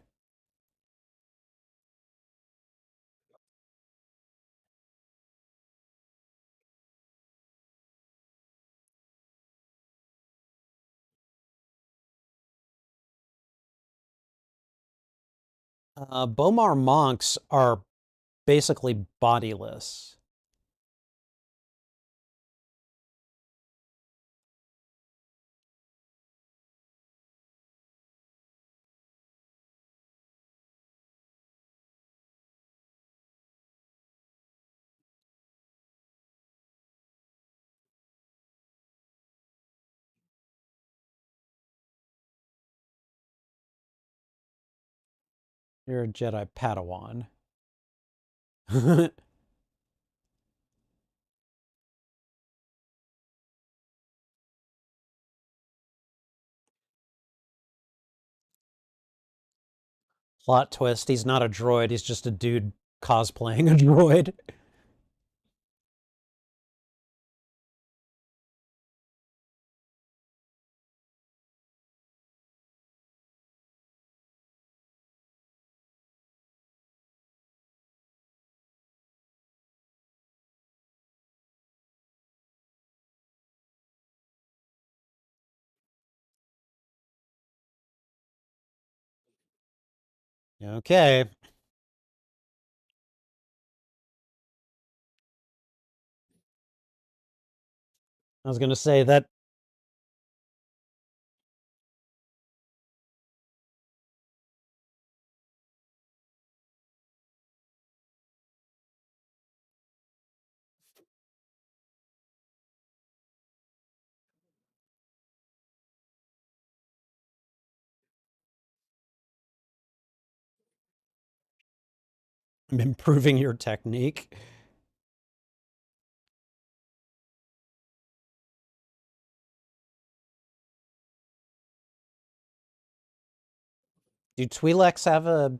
Bomar monks are basically bodiless. You're a Jedi Padawan. Plot twist, he's not a droid, he's just a dude cosplaying a droid. Okay. I was going to say that I'm improving your technique. Do Twi'leks have a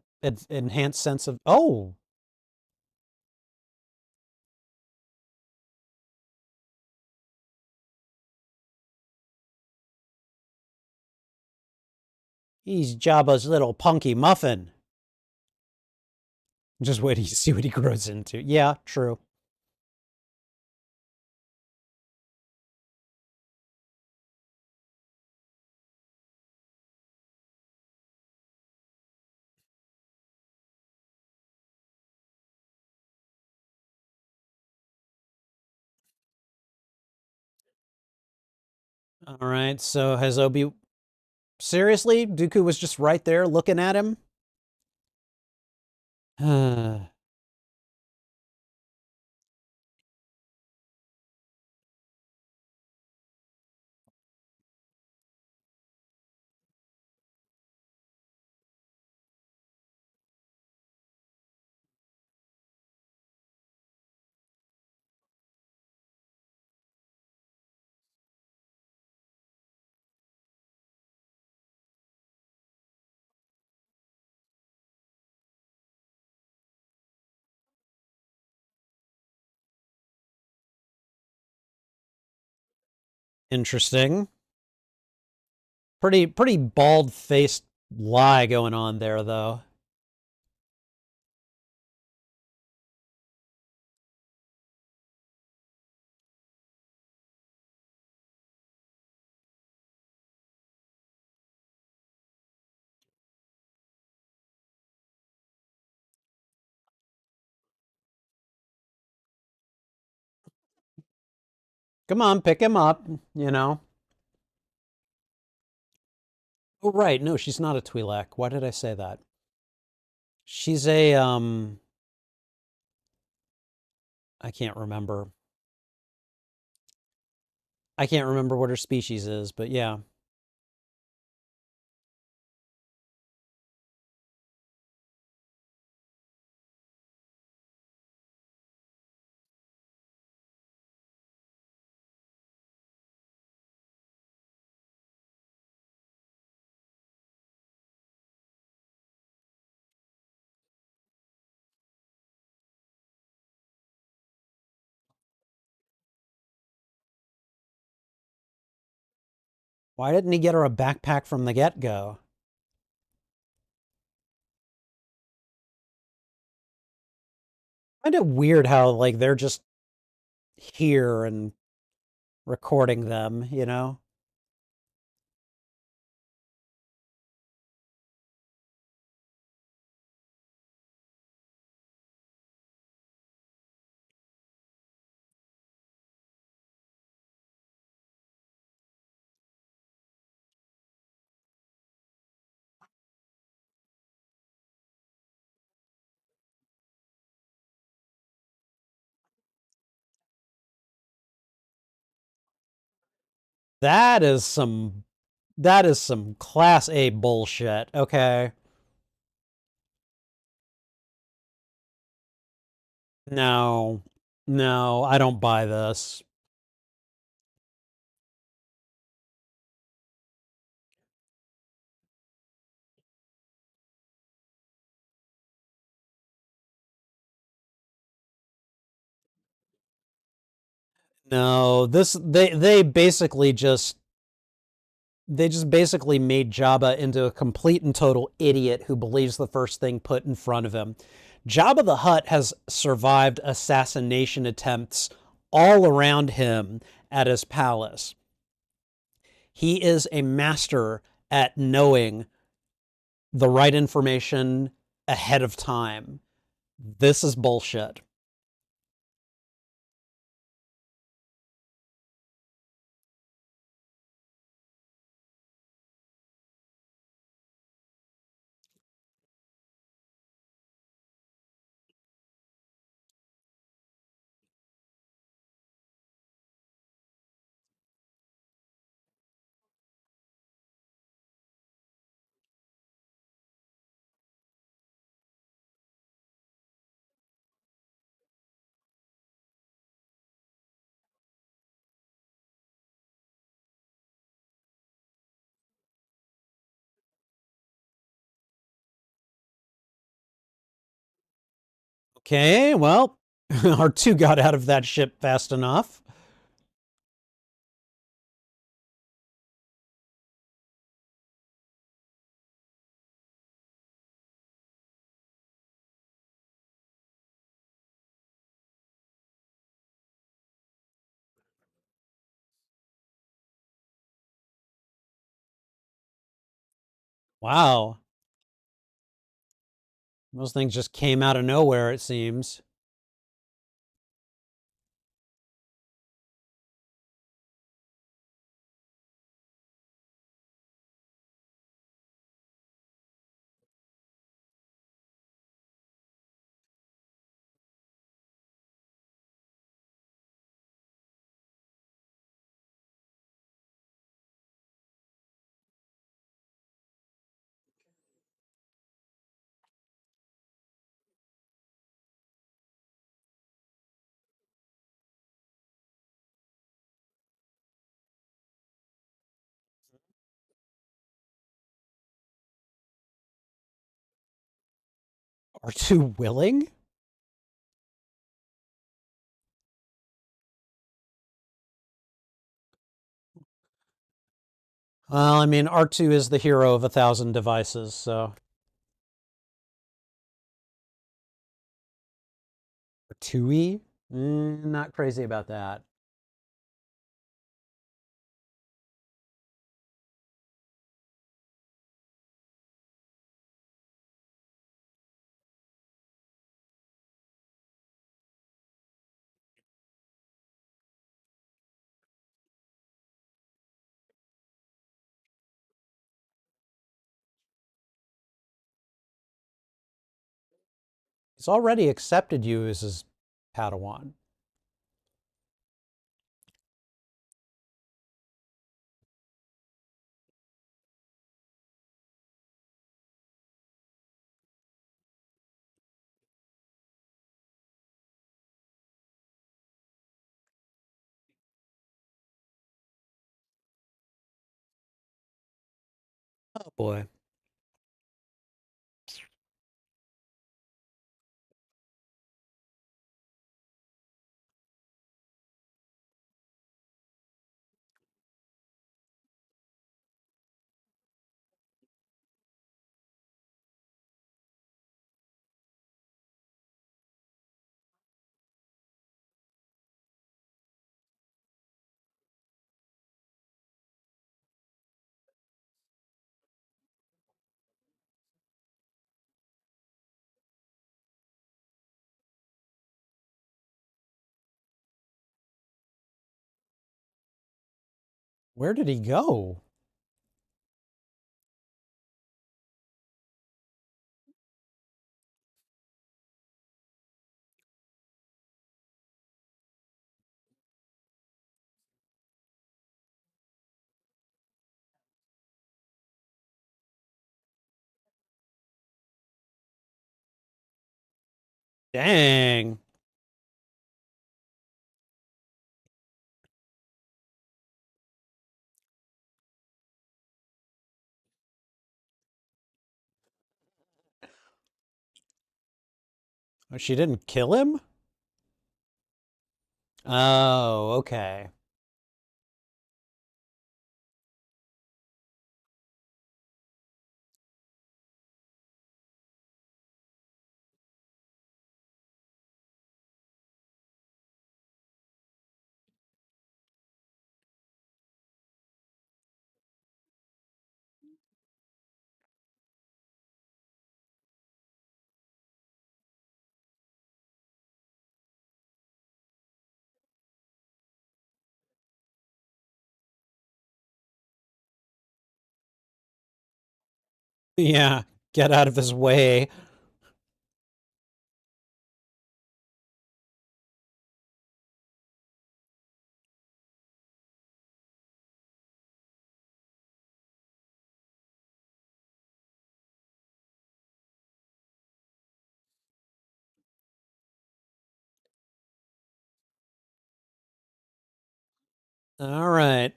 enhanced sense of? Oh, he's Jabba's little punky muffin. Just wait to see what he grows into. Yeah, true. All right. So has Obi seriously? Dooku was just right there looking at him. Interesting. Pretty bald faced lie going on there, though. Come on, pick him up. You know. Oh right, no, she's not a Twi'lek. Why did I say that? She's a I can't remember. I can't remember what her species is, but yeah. Why didn't he get her a backpack from the get-go? Kind of weird how like they're just here and recording them, you know? That is some that is some class A bullshit. Okay. No. No, I don't buy this. No, this they just basically made Jabba into a complete and total idiot who believes the first thing put in front of him. Jabba the Hutt has survived assassination attempts all around him at his palace. He is a master at knowing the right information ahead of time. This is bullshit. Okay, well, R2 got out of that ship fast enough. Wow. Those things just came out of nowhere, it seems. R2 willing? Well, I mean, R2 is the hero of 1,000 devices, so. R2E? Not crazy about that. He's already accepted you as his Padawan. Oh boy. Where did he go? Dang. Oh, she didn't kill him? Oh, okay. Yeah, get out of his way. All right.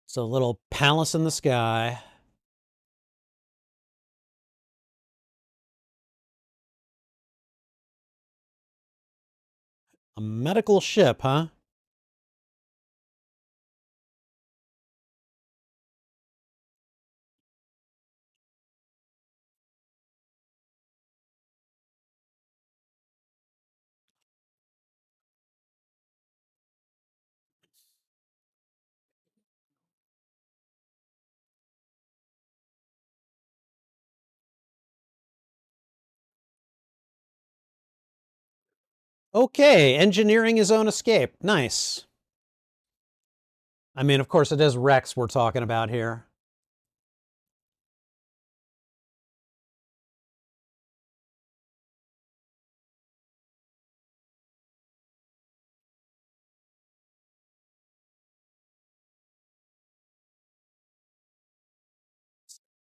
It's a little palace in the sky. A medical ship, huh? Okay, engineering his own escape. Nice. I mean, of course, it is Rex we're talking about here.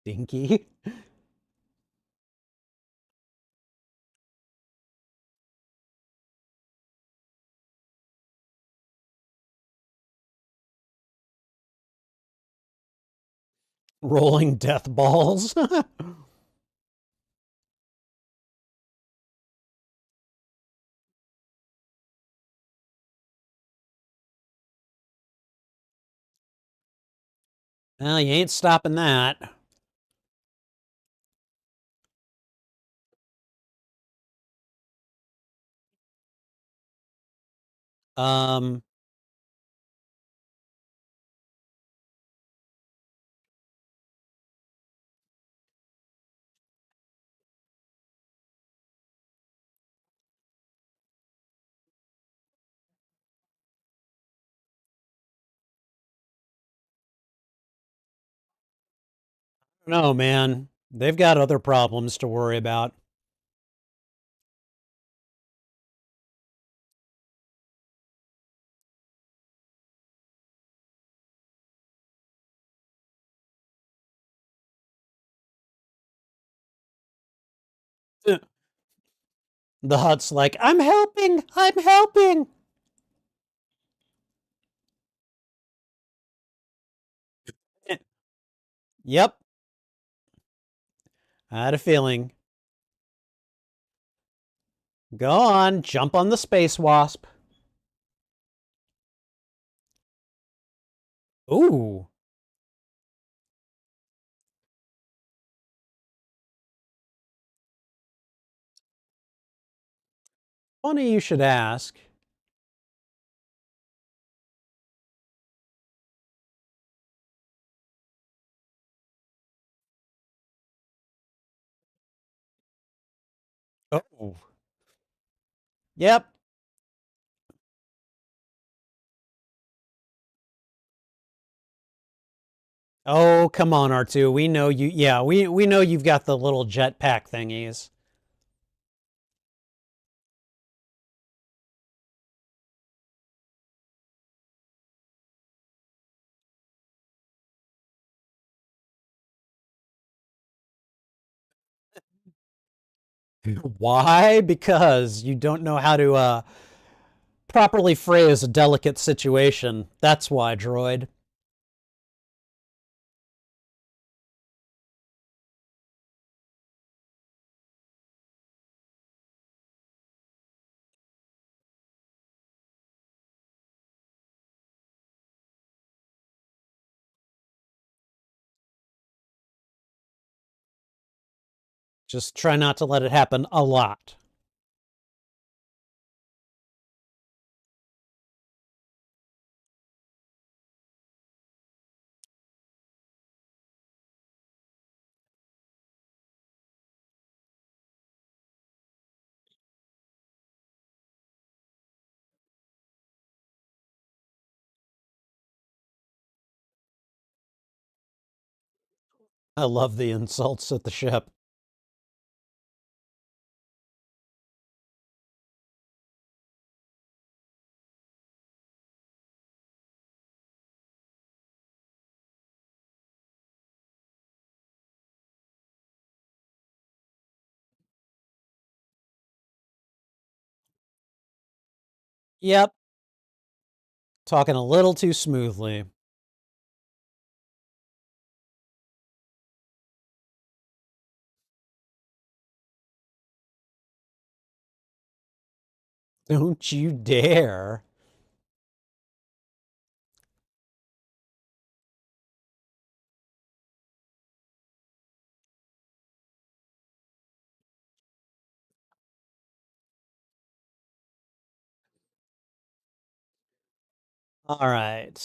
Dinky. Rolling death balls. Well, you ain't stopping that. Um, no, man. They've got other problems to worry about. The Hutt's like, I'm helping, I'm helping. Yep, I had a feeling. Go on, jump on the space wasp. Ooh, funny you should ask. Oh, yep. Oh, come on, R2. We know you. Yeah, we know you've got the little jetpack thingies. Why? Because you don't know how to properly phrase a delicate situation. That's why, droid. Just try not to let it happen a lot. I love the insults at the ship. Yep, talking a little too smoothly. Don't you dare. All right.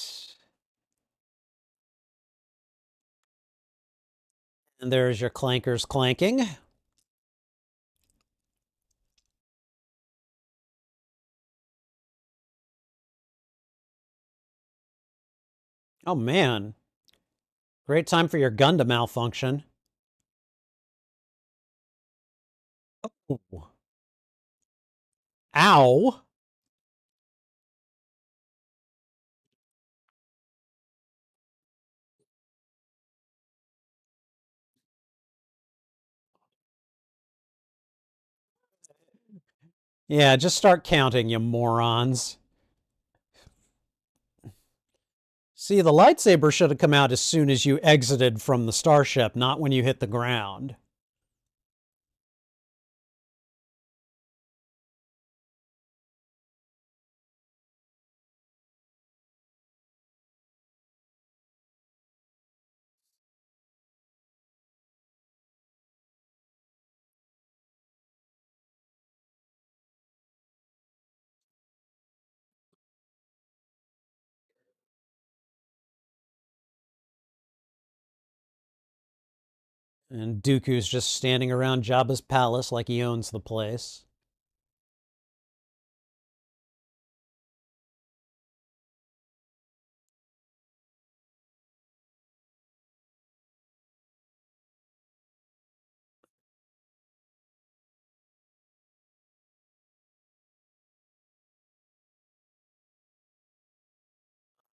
And there's your clankers clanking. Oh, man. Great time for your gun to malfunction. Ooh. Ow. Yeah, just start counting, you morons. See, the lightsaber should have come out as soon as you exited from the starship, not when you hit the ground. And Dooku's just standing around Jabba's palace like he owns the place.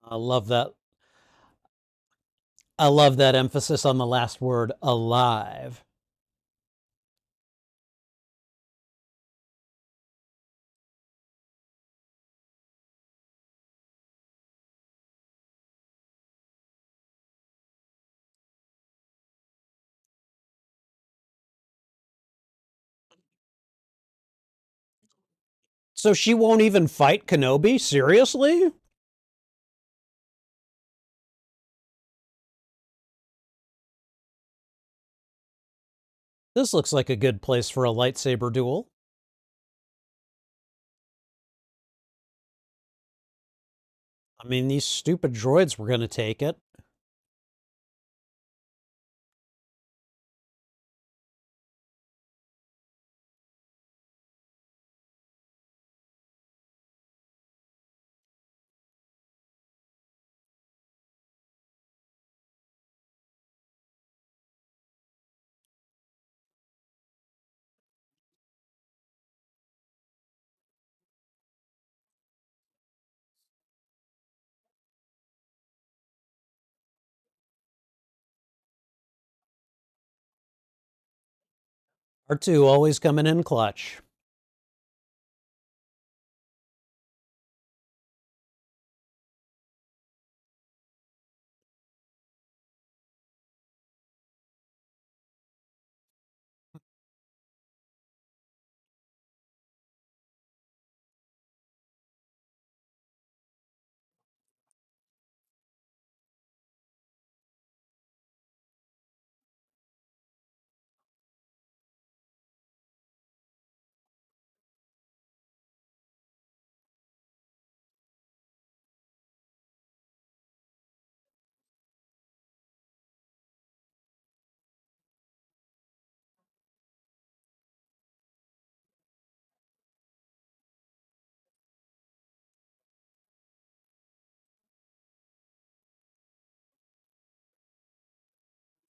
I love that. I love that emphasis on the last word, alive. So she won't even fight Kenobi? Seriously? This looks like a good place for a lightsaber duel. I mean, these stupid droids were going to take it. R2 always coming in clutch.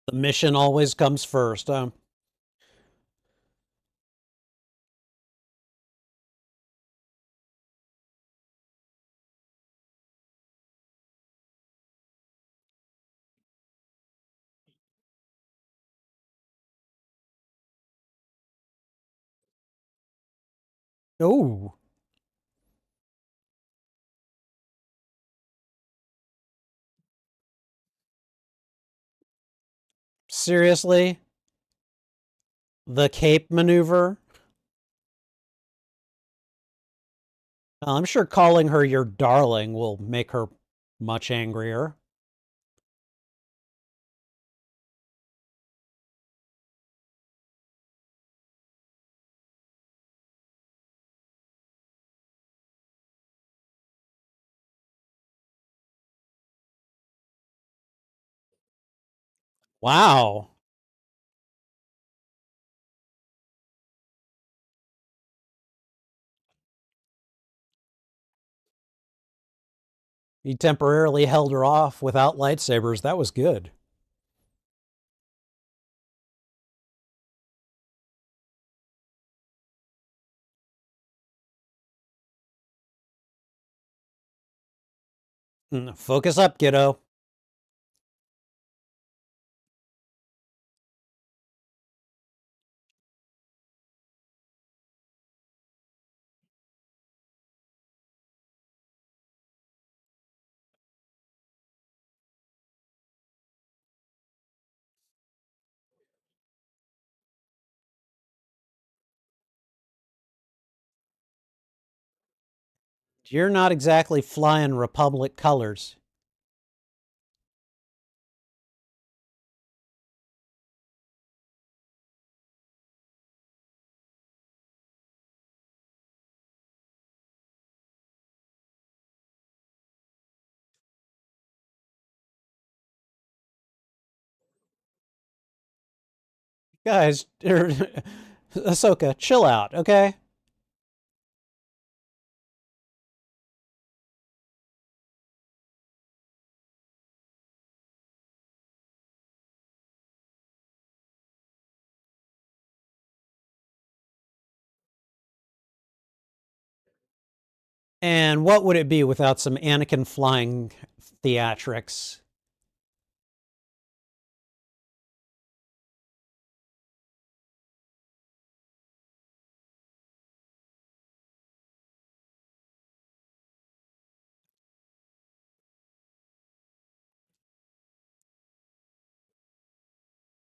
The mission always comes first. Oh, seriously? The cape maneuver? I'm sure calling her your darling will make her much angrier. Wow. He temporarily held her off without lightsabers. That was good. Focus up, kiddo. You're not exactly flying Republic colors. Guys, Ahsoka, chill out, okay? And what would it be without some Anakin flying theatrics?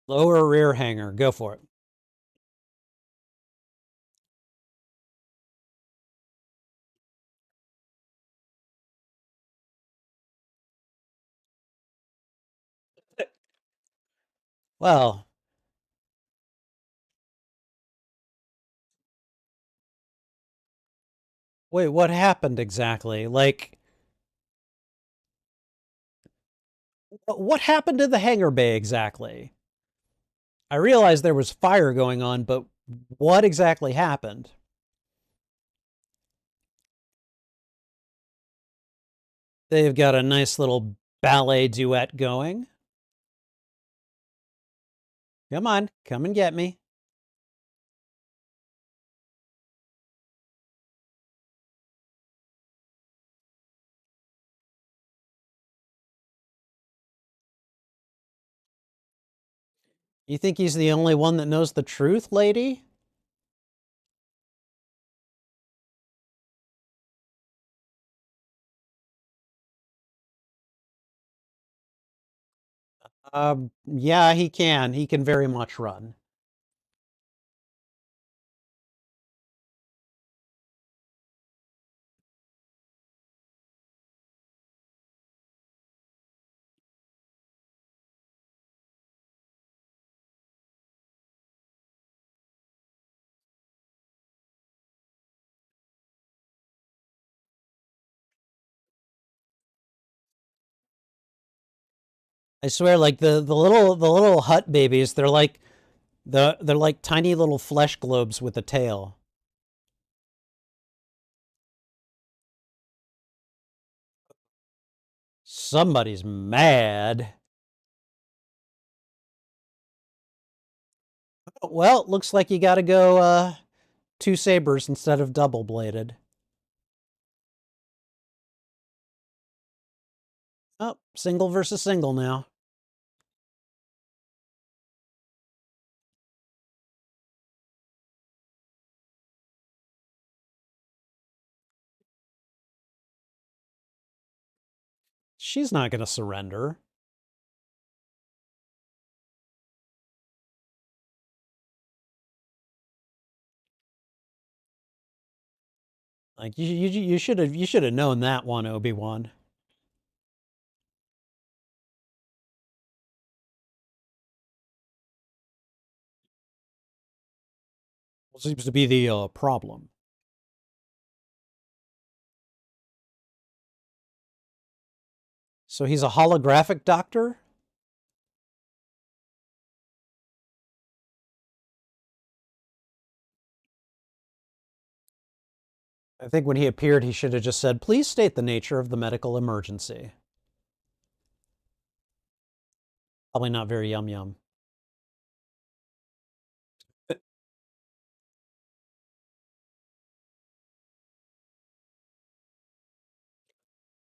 Lower rear hanger, go for it. Well, wait, what happened exactly? Like, what happened to the hangar bay exactly? I realized there was fire going on, but what exactly happened? They've got a nice little ballet duet going. Come on, come and get me. You think he's the only one that knows the truth, lady? Yeah, he can. He can very much run. I swear, like the little hut babies, they're like tiny little flesh globes with a tail. Somebody's mad. Well, looks like you got to go two sabers instead of double bladed. Oh, single versus single now. She's not going to surrender. Like you should have known that one, Obi-Wan. Seems to be the problem. So he's a holographic doctor? I think when he appeared, he should have just said, please state the nature of the medical emergency. Probably not very yum yum.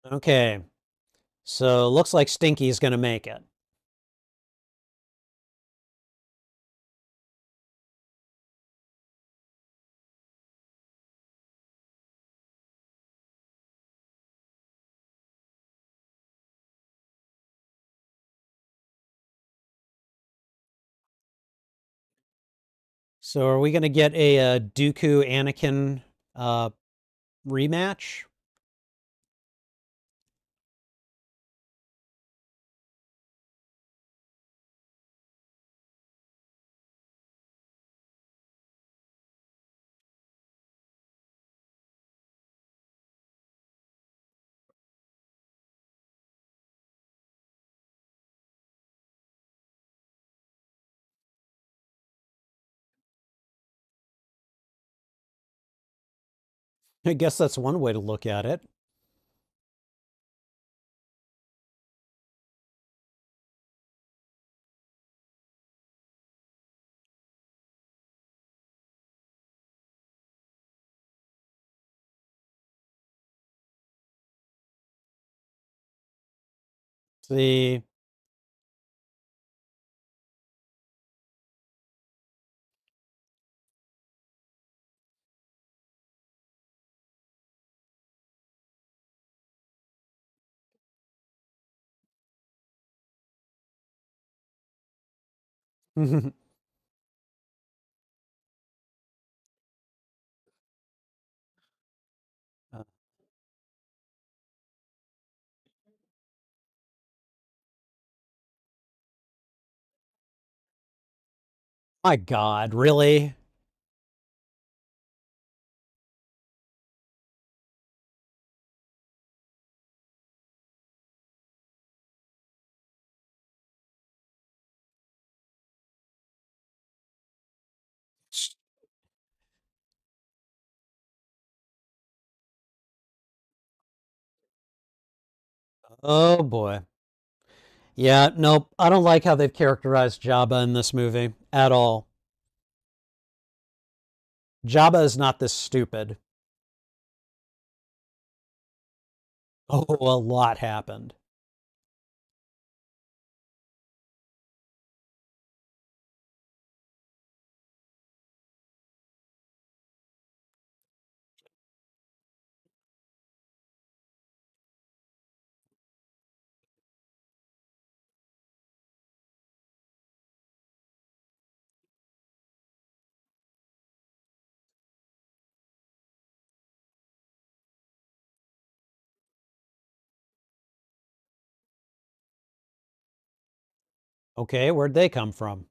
Okay, so looks like Stinky's going to make it. So are we going to get a Dooku Anakin uh, rematch? I guess that's one way to look at it. See, My God, really? Oh boy. Yeah, nope. I don't like how they've characterized Jabba in this movie at all. Jabba is not this stupid. Oh, a lot happened. Okay, where'd they come from?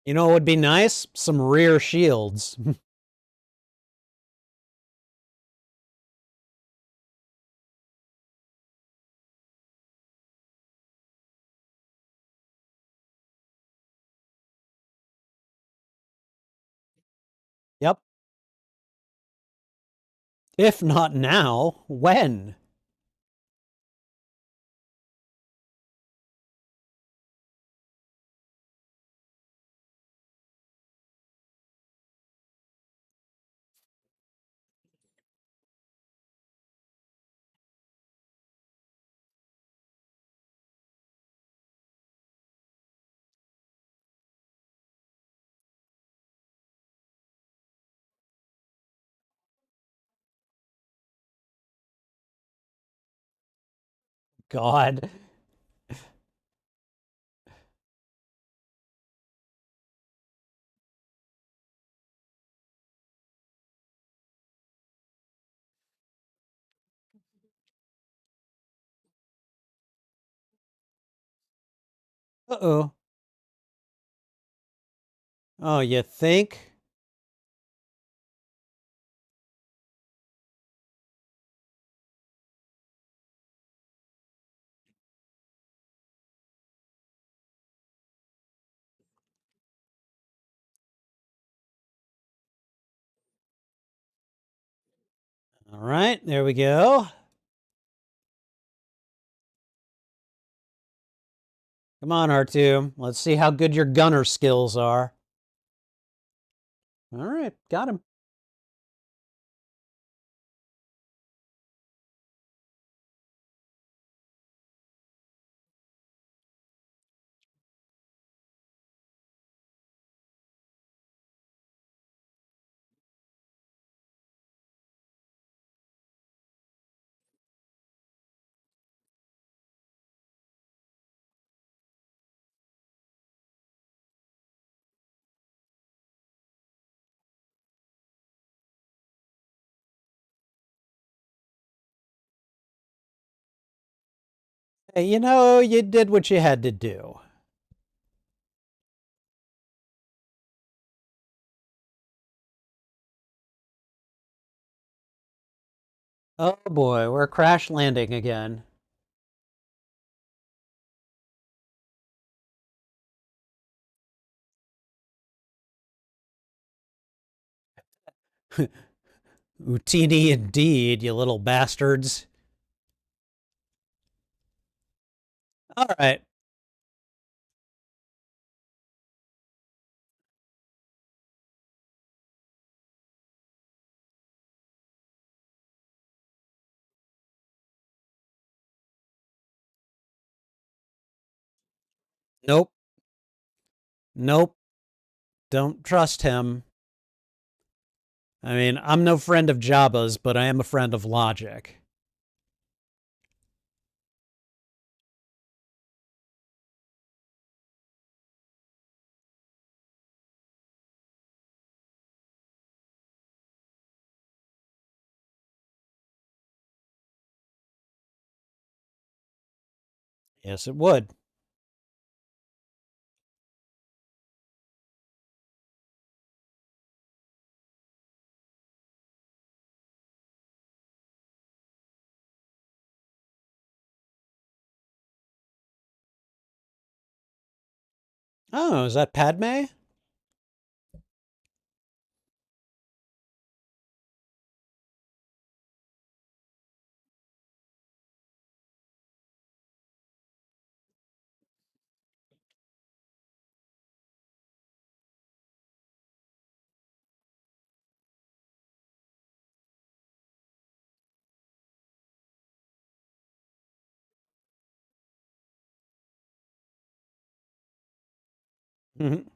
You know what would be nice? Some rear shields. Yep. If not now, when? God. Uh-oh. Oh, you think? All right, there we go. Come on, R2. Let's see how good your gunner skills are. All right, got him. Hey, you know, you did what you had to do. Oh boy, we're crash landing again. Utini indeed, you little bastards. All right. Nope. Nope. Don't trust him. I mean, I'm no friend of Jabba's, but I am a friend of logic. Yes, it would. Oh, is that Padme? Mhm.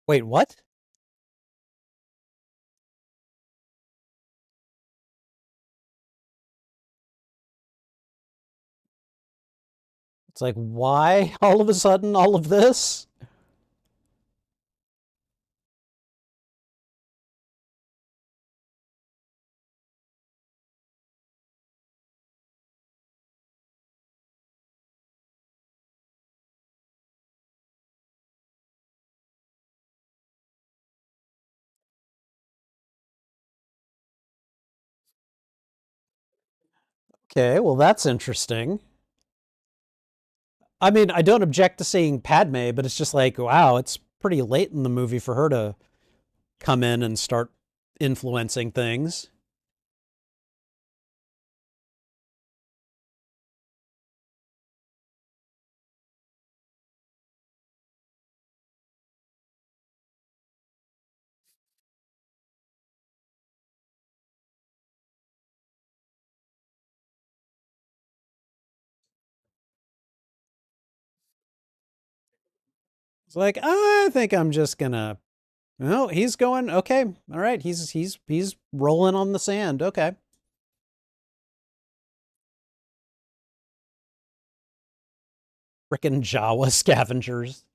Wait, what? It's like, why all of a sudden all of this? Okay, well, that's interesting. I mean, I don't object to seeing Padme, but it's just like, wow, it's pretty late in the movie for her to come in and start influencing things. It's like, I think I'm just gonna. No, he's going. Okay, all right. He's rolling on the sand. Okay. Frickin' Jawa scavengers.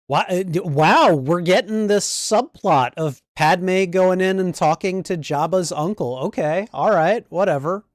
Wow, we're getting this subplot of Padme going in and talking to Jabba's uncle. Okay, all right, whatever.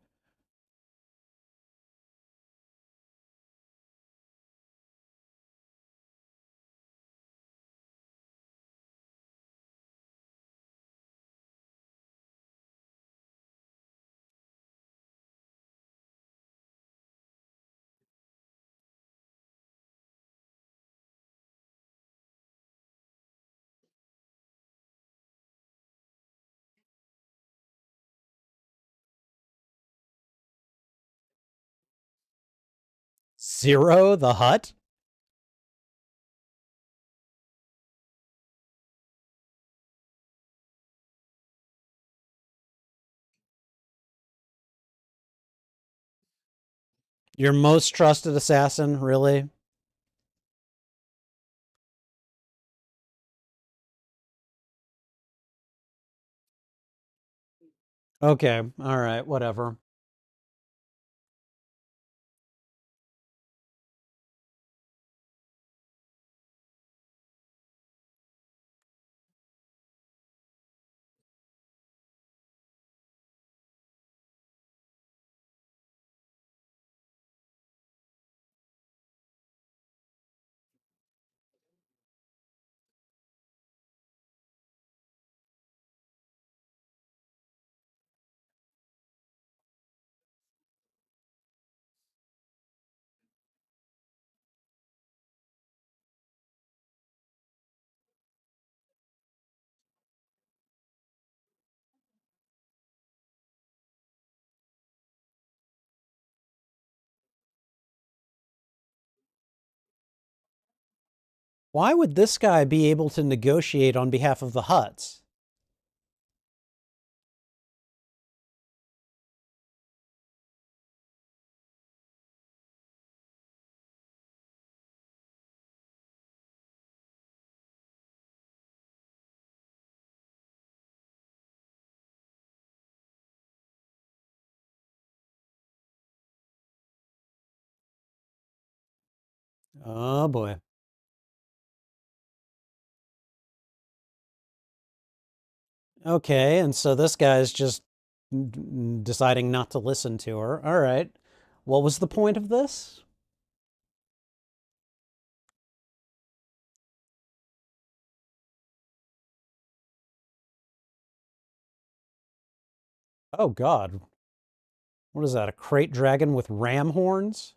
Zero the Hut? Your most trusted assassin, really? Okay, all right, whatever. Why would this guy be able to negotiate on behalf of the Huts? Oh boy. Okay, and so this guy's just deciding not to listen to her. All right. What was the point of this? Oh God. What is that? A crate dragon with ram horns?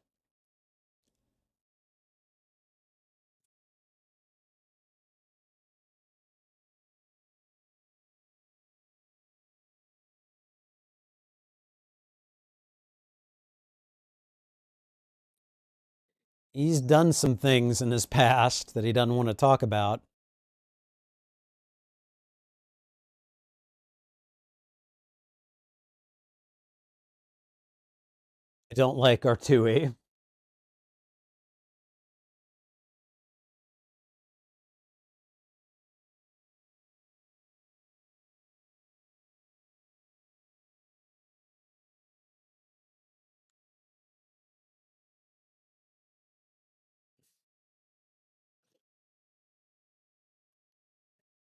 He's done some things in his past that he doesn't want to talk about. I don't like Artui.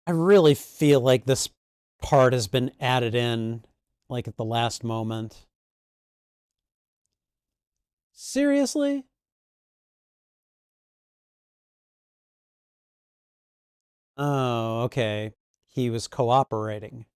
I really feel like this part has been added in like at the last moment. Seriously? Oh, okay. He was cooperating.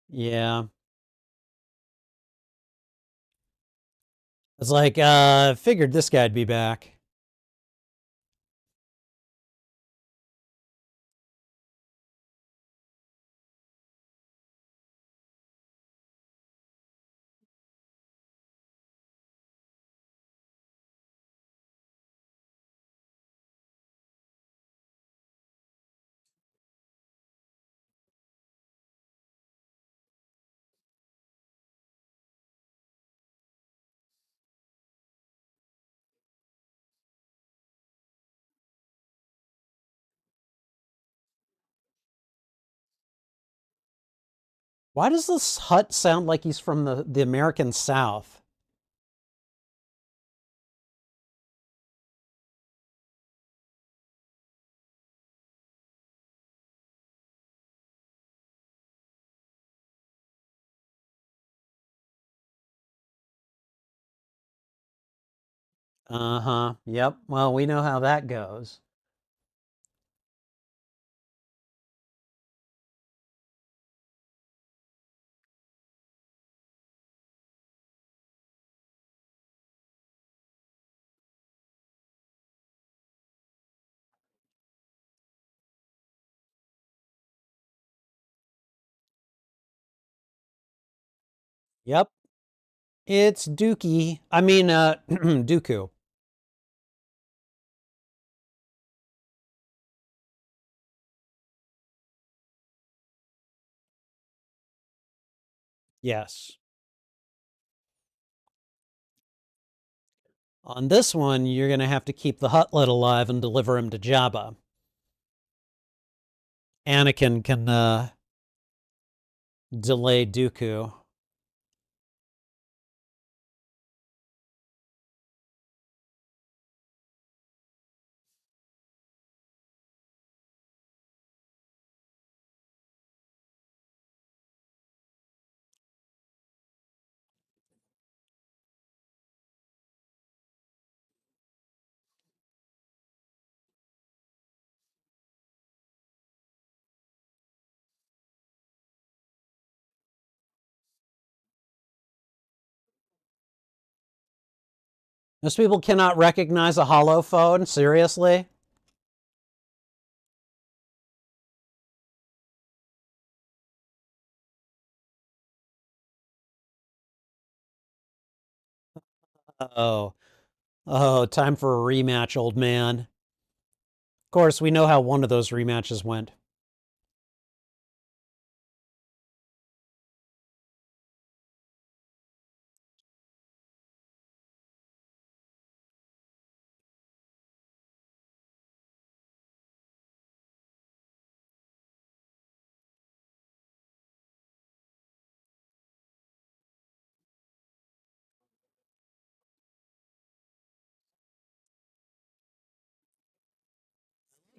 Yeah. It's like, figured this guy'd be back. Why does this hut sound like he's from the American South? Uh-huh. Yep. Well, we know how that goes. Yep. It's Dookie. I mean, Dooku. Yes. On this one, you're going to have to keep the Hutlet alive and deliver him to Jabba. Anakin can delay Dooku. Most people cannot recognize a hollow phone. Seriously? Oh, oh, time for a rematch, old man. Of course, we know how one of those rematches went.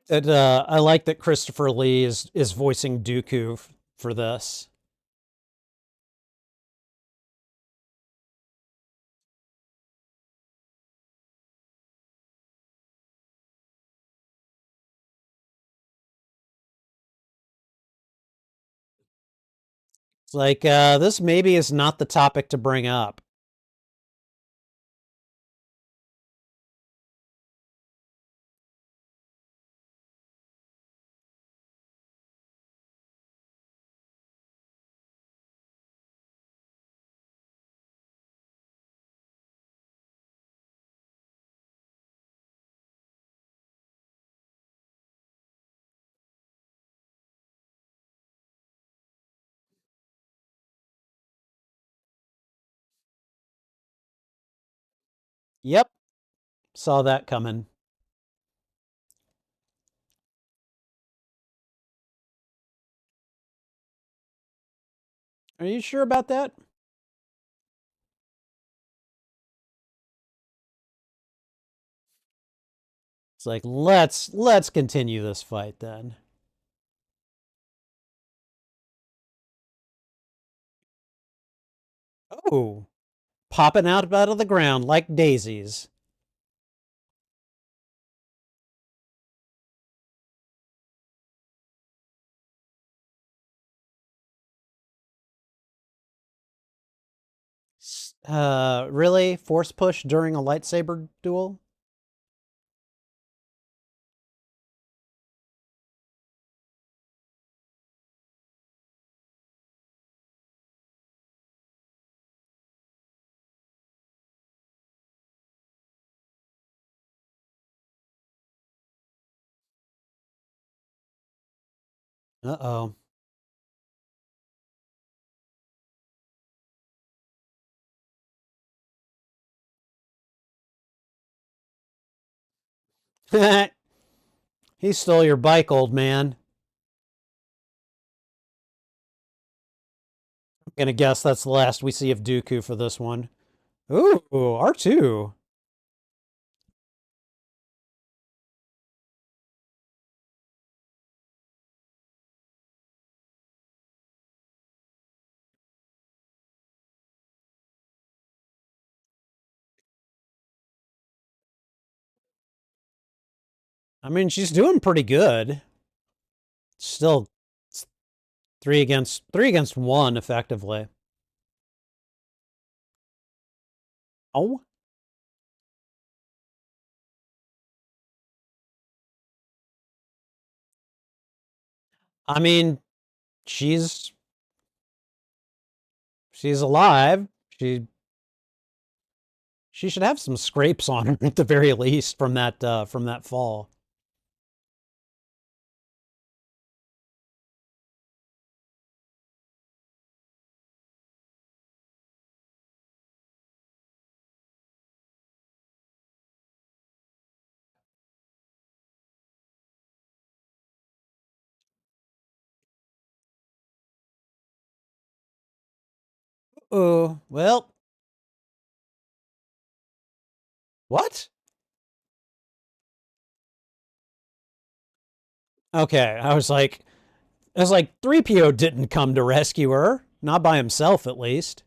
I like that Christopher Lee is voicing Dooku for this. It's like this maybe is not the topic to bring up. Yep, saw that coming. Are you sure about that? It's like let's continue this fight then. Oh, popping out of the ground like daisies. Really? Force push during a lightsaber duel? Uh oh. He stole your bike, old man. I'm gonna guess that's the last we see of Dooku for this one. Ooh, R2. I mean, she's doing pretty good. Still three against one, effectively. Oh, I mean, she's she's alive. She should have some scrapes on her at the very least from that fall. Oh, well, what? Okay, I was like 3PO didn't come to rescue her, not by himself at least.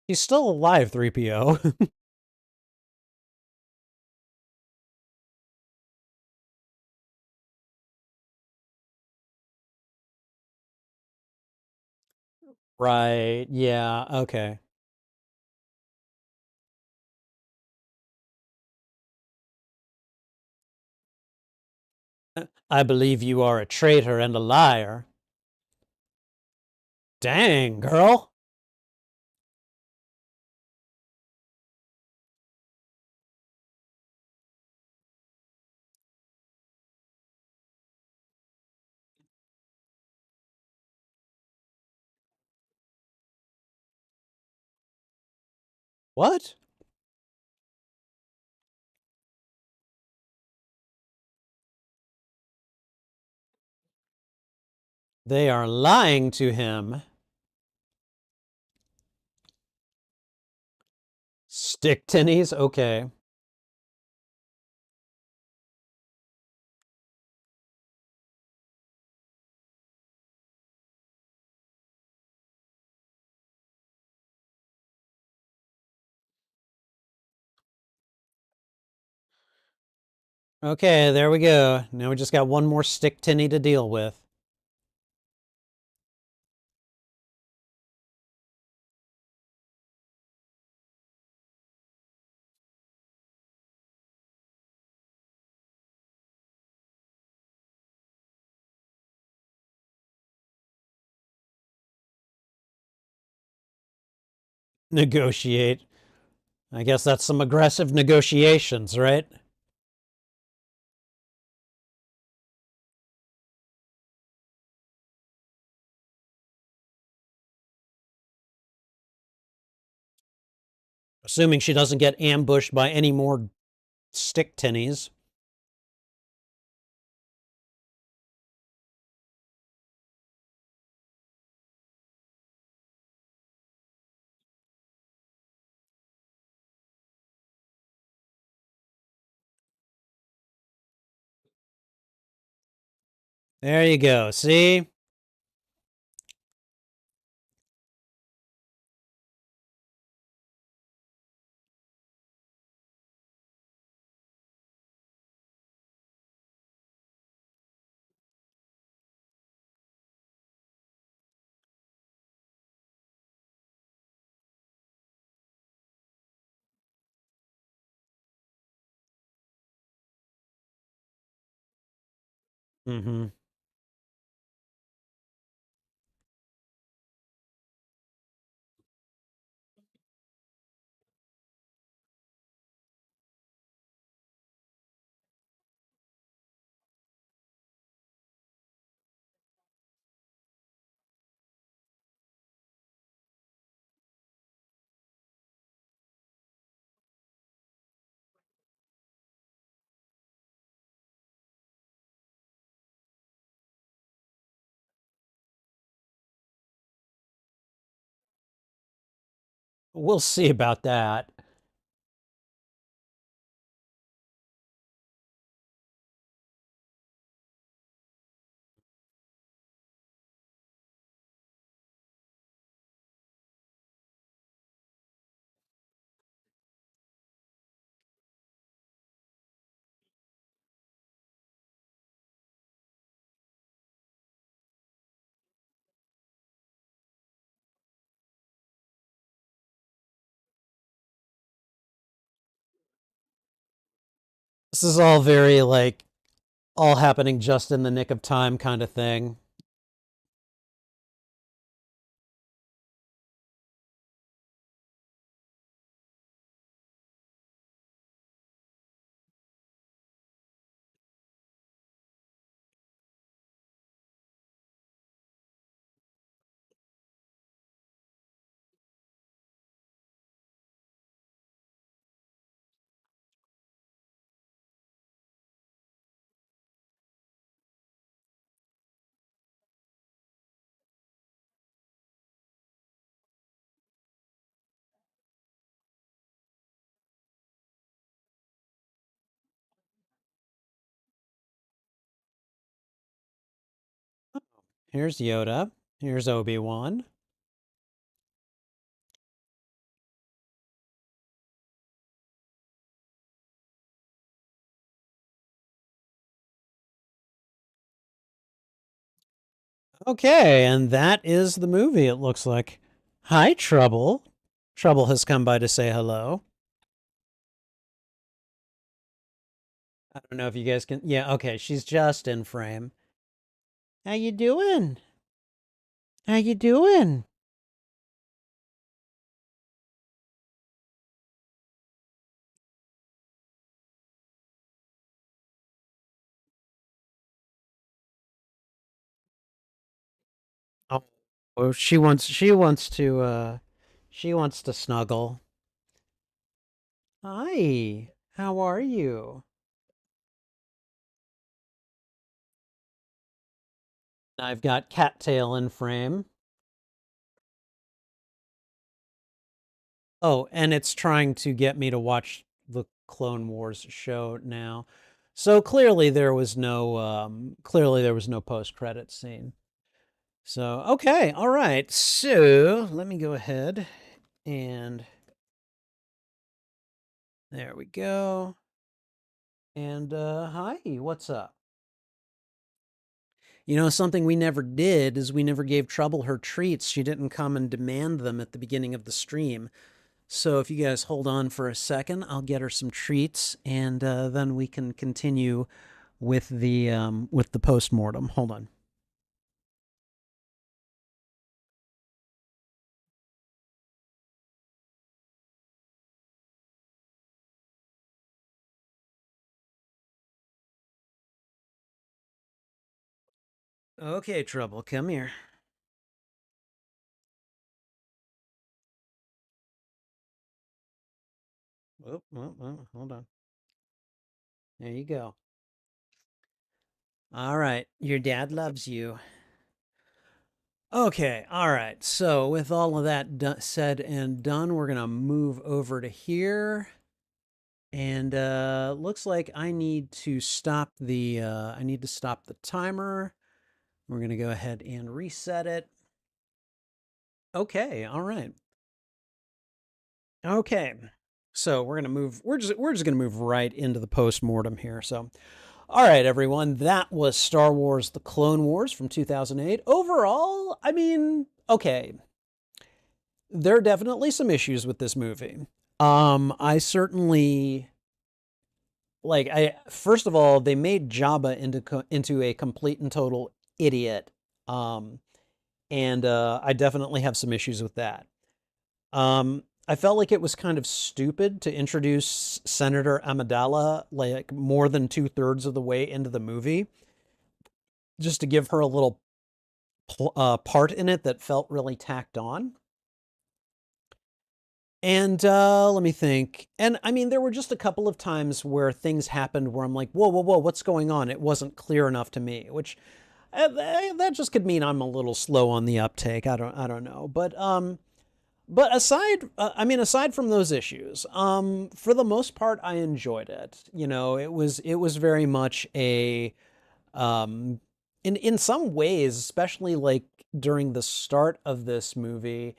He's still alive, 3PO. Right. Yeah. Okay. I believe you are a traitor and a liar. Dang, girl. What? They are lying to him. Stick tinnies? Okay. Okay, there we go. Now we just got one more stick tinny to deal with. Negotiate. I guess that's some aggressive negotiations, right? Assuming she doesn't get ambushed by any more stick tinnies. There you go. See? Mm-hmm. We'll see about that. This is all very, like, all happening just in the nick of time kind of thing. Here's Yoda. Here's Obi-Wan. Okay, and that is the movie, it looks like. Hi, Trouble. Trouble has come by to say hello. I don't know if you guys can. Yeah, okay, she's just in frame. How you doing? How you doing? Oh, oh, she wants to snuggle. Hi, how are you? I've got Cattail in frame. Oh, and it's trying to get me to watch the Clone Wars show now. So clearly there was no post-credit scene. So, okay, all right. So, let me go ahead and there we go. And hi, what's up? You know, something we never did is we never gave Trouble her treats. She didn't come and demand them at the beginning of the stream. So if you guys hold on for a second, I'll get her some treats, and then we can continue with the post-mortem. Hold on. Okay, Trouble, come here. Hold on. There you go. All right, your dad loves you. Okay, all right. So with all of that said and done, we're gonna move over to here. And looks like I need to stop the timer. We're gonna go ahead and reset it. Okay, all right. Okay. So we're just gonna move right into the post-mortem here. So all right, everyone, that was Star Wars The Clone Wars from 2008. Overall, I mean, okay. There are definitely some issues with this movie. I certainly like I first of all, they made Jabba into a complete and total idiot. Um and I definitely have some issues with that. I felt like it was kind of stupid to introduce Senator Amidala like more than 2/3 of the way into the movie, just to give her a little part in it that felt really tacked on. And let me think. And I mean, there were just a couple of times where things happened where I'm like, whoa, whoa, whoa, what's going on? It wasn't clear enough to me, which that just could mean I'm a little slow on the uptake. I don't know. But aside from those issues, for the most part, I enjoyed it. You know, it was very much a, um, in some ways, especially like during the start of this movie,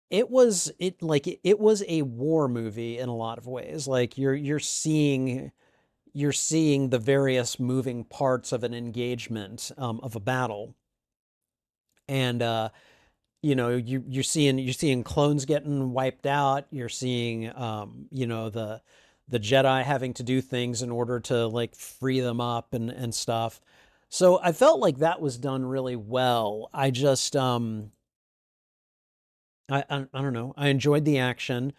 it was a war movie in a lot of ways. Like you're seeing the various moving parts of an engagement, of a battle, and you know, you're seeing clones getting wiped out. You're seeing, you know, the Jedi having to do things in order to like free them up and stuff. So I felt like that was done really well. I don't know. I enjoyed the action.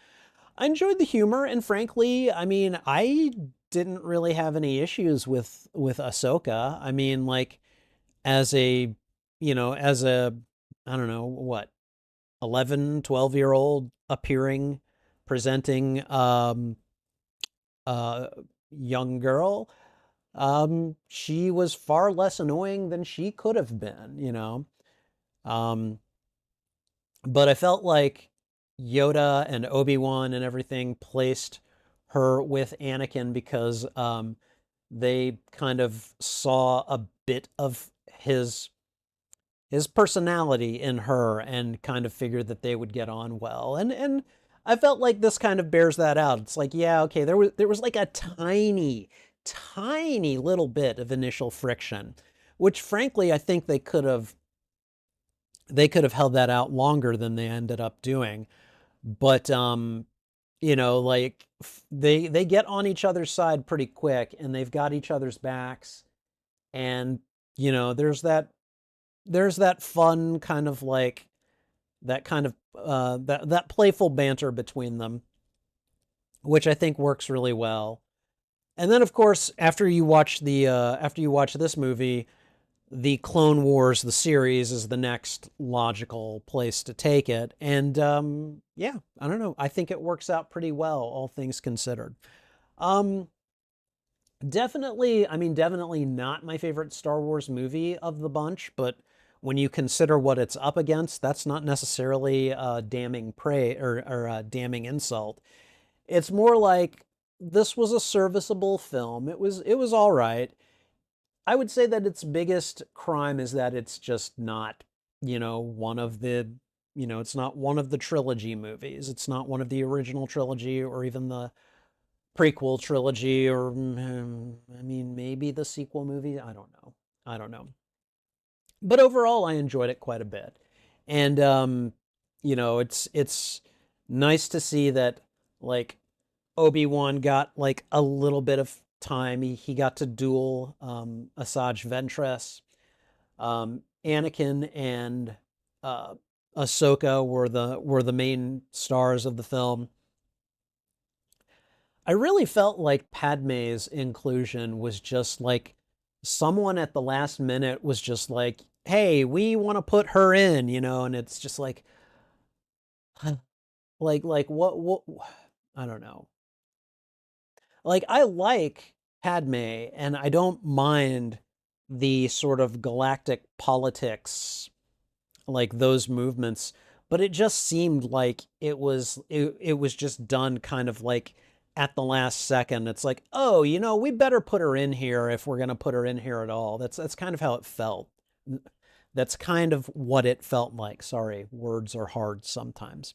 I enjoyed the humor, and frankly, I mean, I didn't really have any issues with Ahsoka. I mean, like as a, as a, I don't know what, 11, 12-year old appearing, presenting, uh young girl, she was far less annoying than she could have been, you know. Um but I felt like Yoda and Obi-Wan and everything placed her with Anakin because they kind of saw a bit of his personality in her and kind of figured that they would get on well. And I felt like this kind of bears that out. It's like, yeah, okay, there was like a tiny little bit of initial friction, which frankly I think they could have held that out longer than they ended up doing. But like they get on each other's side pretty quick, and they've got each other's backs, and there's that fun kind of like that kind of that playful banter between them, which I think works really well. And then, of course, after you watch this movie, the Clone Wars, the series, is the next logical place to take it. And yeah, I don't know. I think it works out pretty well, all things considered. Um, definitely not my favorite Star Wars movie of the bunch, but when you consider what it's up against, that's not necessarily a damning prey or a damning insult. It's more like this was a serviceable film. It was all right. I would say that its biggest crime is that it's just not, one of it's not one of the trilogy movies. It's not one of the original trilogy or even the prequel trilogy or I mean maybe the sequel movie. I don't know. I don't know. But overall I enjoyed it quite a bit. And it's nice to see that like Obi-Wan got like a little bit of time. He got to duel Asajj Ventress. Anakin and uh, Ahsoka were the main stars of the film. I really felt like Padme's inclusion was just like someone at the last minute was just like, "Hey, we want to put her in," and it's just like, like what I don't know. Like I like Padme and I don't mind the sort of galactic politics, like those movements, but it just seemed like it was just done kind of like at the last second. It's like, oh, we better put her in here if we're gonna put her in here at all. That's kind of how it felt. That's kind of what it felt like. Sorry, words are hard sometimes.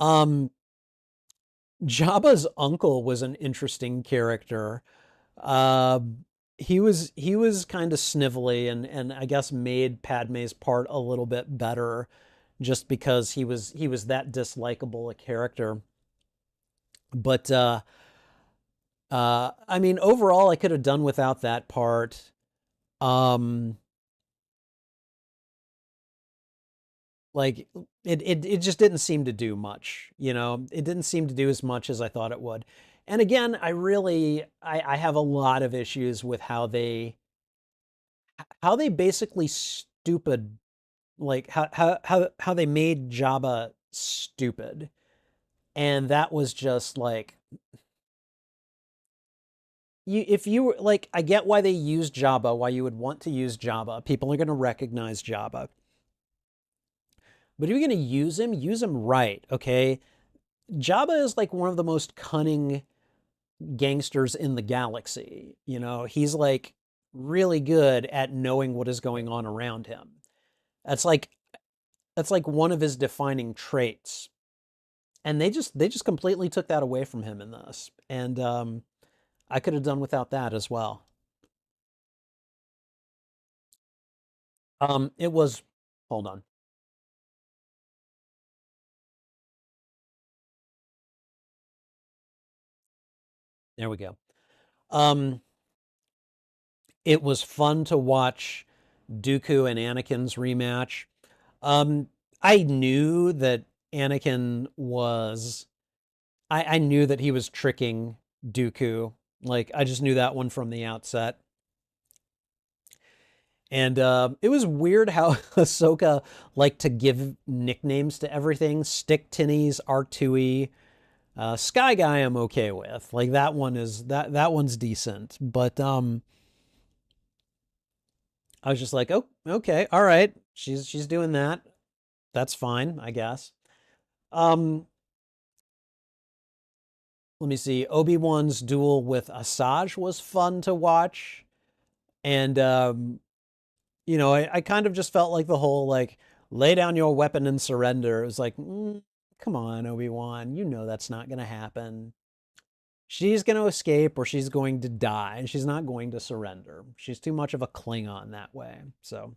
Um, Jabba's uncle was an interesting character. Uh, he was kind of snivelly and I guess made Padme's part a little bit better just because he was that dislikable a character. But I mean overall I could have done without that part. Um like it just didn't seem to do much, It didn't seem to do as much as I thought it would. And again, I have a lot of issues with how they basically stupid like how they made Jabba stupid. And that was just like if you were like I get why they used Jabba, why you would want to use Jabba. People are going to recognize Jabba. But if you're going to use him right, okay? Jabba is like one of the most cunning gangsters in the galaxy. He's like really good at knowing what is going on around him. That's like that's like one of his defining traits. And they just completely took that away from him in this. And I could have done without that as well. It was hold on. There we go. Um, it was fun to watch Dooku and Anakin's rematch. Um, I knew that Anakin was I knew that he was tricking Dooku. Like I just knew that one from the outset. And it was weird how Ahsoka liked to give nicknames to everything. Stick Tinnies, R2E, Sky Guy. I'm okay with. Like that one's decent. But I was just like, oh, okay, all right. She's doing that. That's fine, I guess. Um, Let me see. Obi-Wan's duel with Asajj was fun to watch, and I kind of just felt like the whole like lay down your weapon and surrender. It was like, come on, Obi-Wan, that's not gonna happen. She's gonna escape or she's going to die, and she's not going to surrender. She's too much of a Klingon that way. So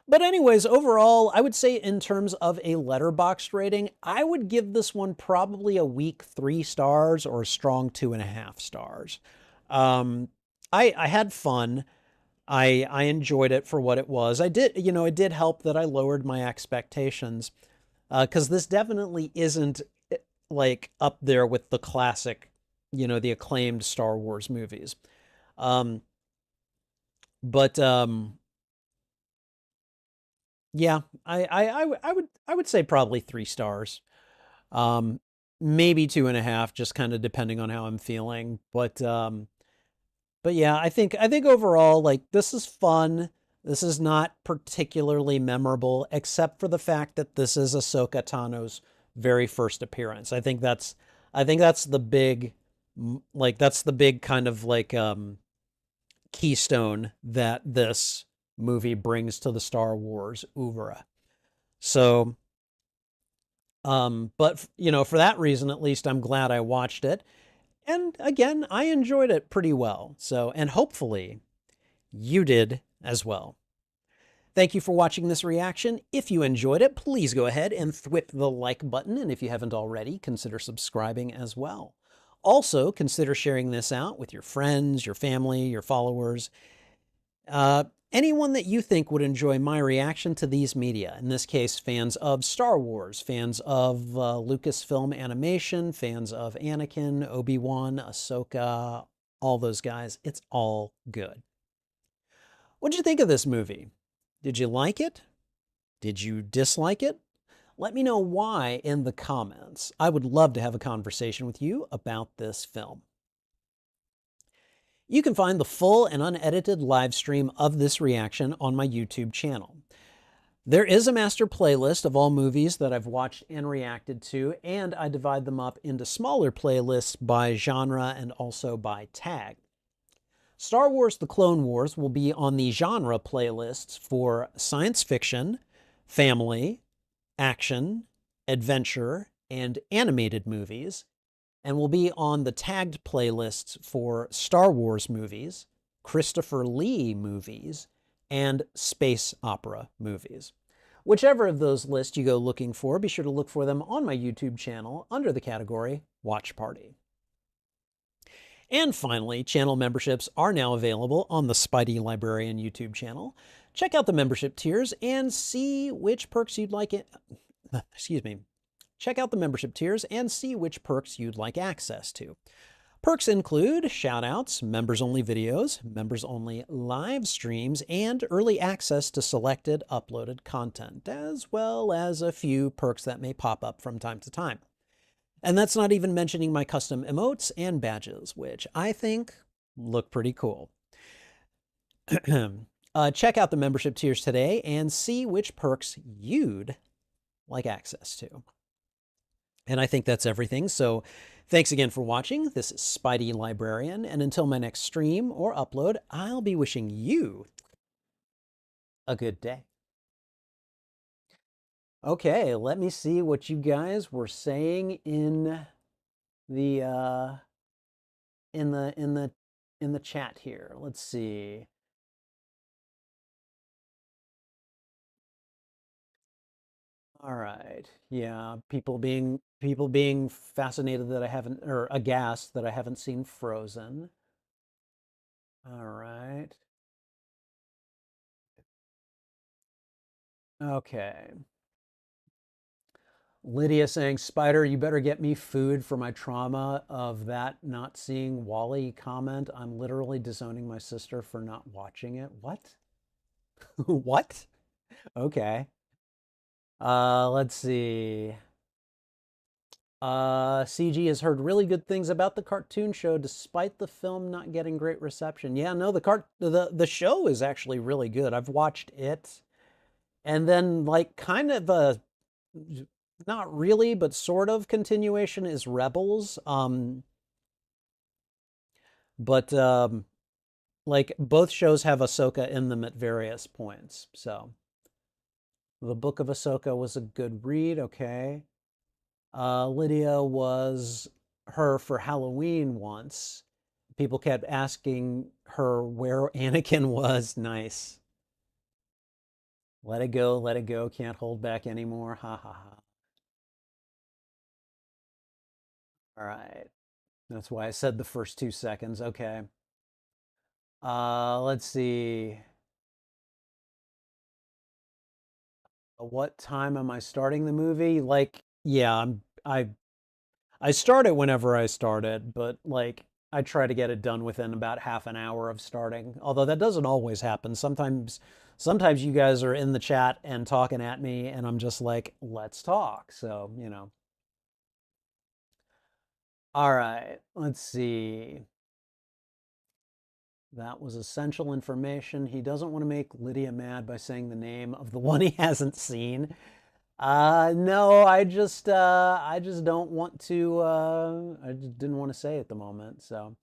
But anyways, overall, I would say in terms of a letterboxd rating, I would give this one probably a weak 3 stars or a strong 2.5 stars. Um, I had fun. I enjoyed it for what it was. I did, it did help that I lowered my expectations because this definitely isn't like up there with the classic, the acclaimed Star Wars movies. Um, but yeah, I would say probably 3 stars. Um, maybe 2.5, just kind of depending on how I'm feeling. But yeah, I think overall, like this is fun. This is not particularly memorable, except for the fact that this is Ahsoka Tano's very first appearance. I think that's the big, like that's the big kind of like keystone that this movie brings to the Star Wars oeuvre. So, but for that reason, at least, I'm glad I watched it. And again, I enjoyed it pretty well. So, and hopefully you did as well. Thank you for watching this reaction. If you enjoyed it, please go ahead and thwip the like button. And if you haven't already, consider subscribing as well. Also, consider sharing this out with your friends, your family, your followers, anyone that you think would enjoy my reaction to these media. In this case, fans of Star Wars, fans of Lucasfilm animation, fans of Anakin, Obi-Wan, Ahsoka, all those guys. It's all good. What did you think of this movie? Did you like it? Did you dislike it? Let me know why in the comments. I would love to have a conversation with you about this film. You can find the full and unedited live stream of this reaction on my YouTube channel. There is a master playlist of all movies that I've watched and reacted to, and I divide them up into smaller playlists by genre and also by tag. Star Wars The Clone Wars will be on the genre playlists for science fiction, family, action, adventure, and animated movies, and will be on the tagged playlists for Star Wars movies, Christopher Lee movies, and space opera movies. Whichever of those lists you go looking for, be sure to look for them on my YouTube channel under the category Watch Party. And finally, channel memberships are now available on the Spidey Librarian YouTube channel. Check out the membership tiers and see which perks you'd like it. Excuse me. Check out the membership tiers and see which perks you'd like access to. Perks include shoutouts, members-only videos, members-only live streams, and early access to selected uploaded content, as well as a few perks that may pop up from time to time. And that's not even mentioning my custom emotes and badges, which I think look pretty cool. Check out the membership tiers today and see which perks you'd like access to. And I think that's everything. So thanks again for watching. This is Spidey Librarian. And until my next stream or upload, I'll be wishing you a good day. Okay, let me see what you guys were saying in the in the chat here. Let's see. All right. Yeah, people being fascinated that I haven't, or aghast that I haven't seen Frozen. All right. Okay. Lydia saying, Spider, you better get me food for my trauma of that not seeing Wally comment. I'm literally disowning my sister for not watching it. What? What? Okay. Let's see. CG has heard really good things about the cartoon show despite the film not getting great reception. Yeah, no, the show is actually really good. I've watched it. And then like kind of a not really, but sort of continuation is Rebels. But like both shows have Ahsoka in them at various points. So the Book of Ahsoka was a good read. Okay. Lydia was her for Halloween once. People kept asking her where Anakin was. Nice. let it go, can't hold back anymore. Ha ha ha. All right. That's why I said the first 2 seconds. Okay. Let's see. What time am I starting the movie? Like, yeah, I start it whenever I started, but like I try to get it done within about half an hour of starting. Although that doesn't always happen. Sometimes you guys are in the chat and talking at me and I'm just like, let's talk. So, you know. All right, let's see. That was essential information. He doesn't want to make Lydia mad by saying the name of the one he hasn't seen. No, I just don't want to, I just didn't want to say at the moment. So,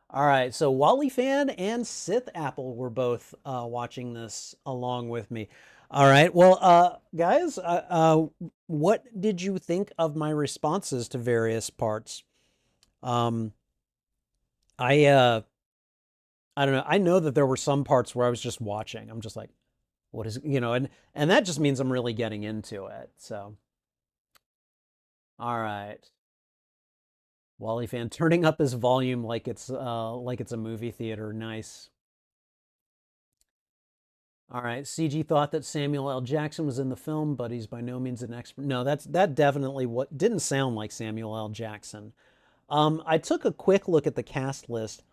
all right. So Wally fan and Sith Apple were both watching this along with me. All right. Well, guys, what did you think of my responses to various parts? Um, I, uh, I don't know. I know that there were some parts where I was just watching. I'm just like, what is, and that just means I'm really getting into it. So, all right. Wally fan turning up his volume like it's a movie theater. Nice. All right. CG thought that Samuel L. Jackson was in the film, but he's by no means an expert. No, that definitely what didn't sound like Samuel L. Jackson. I took a quick look at the cast list,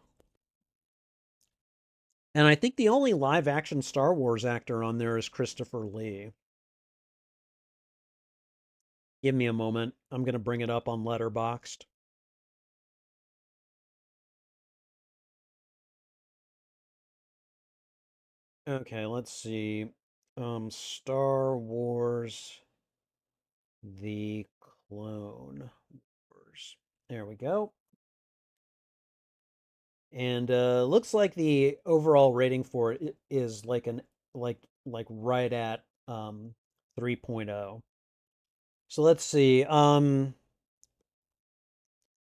and I think the only live action Star Wars actor on there is Christopher Lee. Give me a moment. I'm gonna bring it up on Letterboxd. Okay, let's see. Star Wars The Clone Wars. There we go. And looks like the overall rating for it is like right at 3.0. So let's see.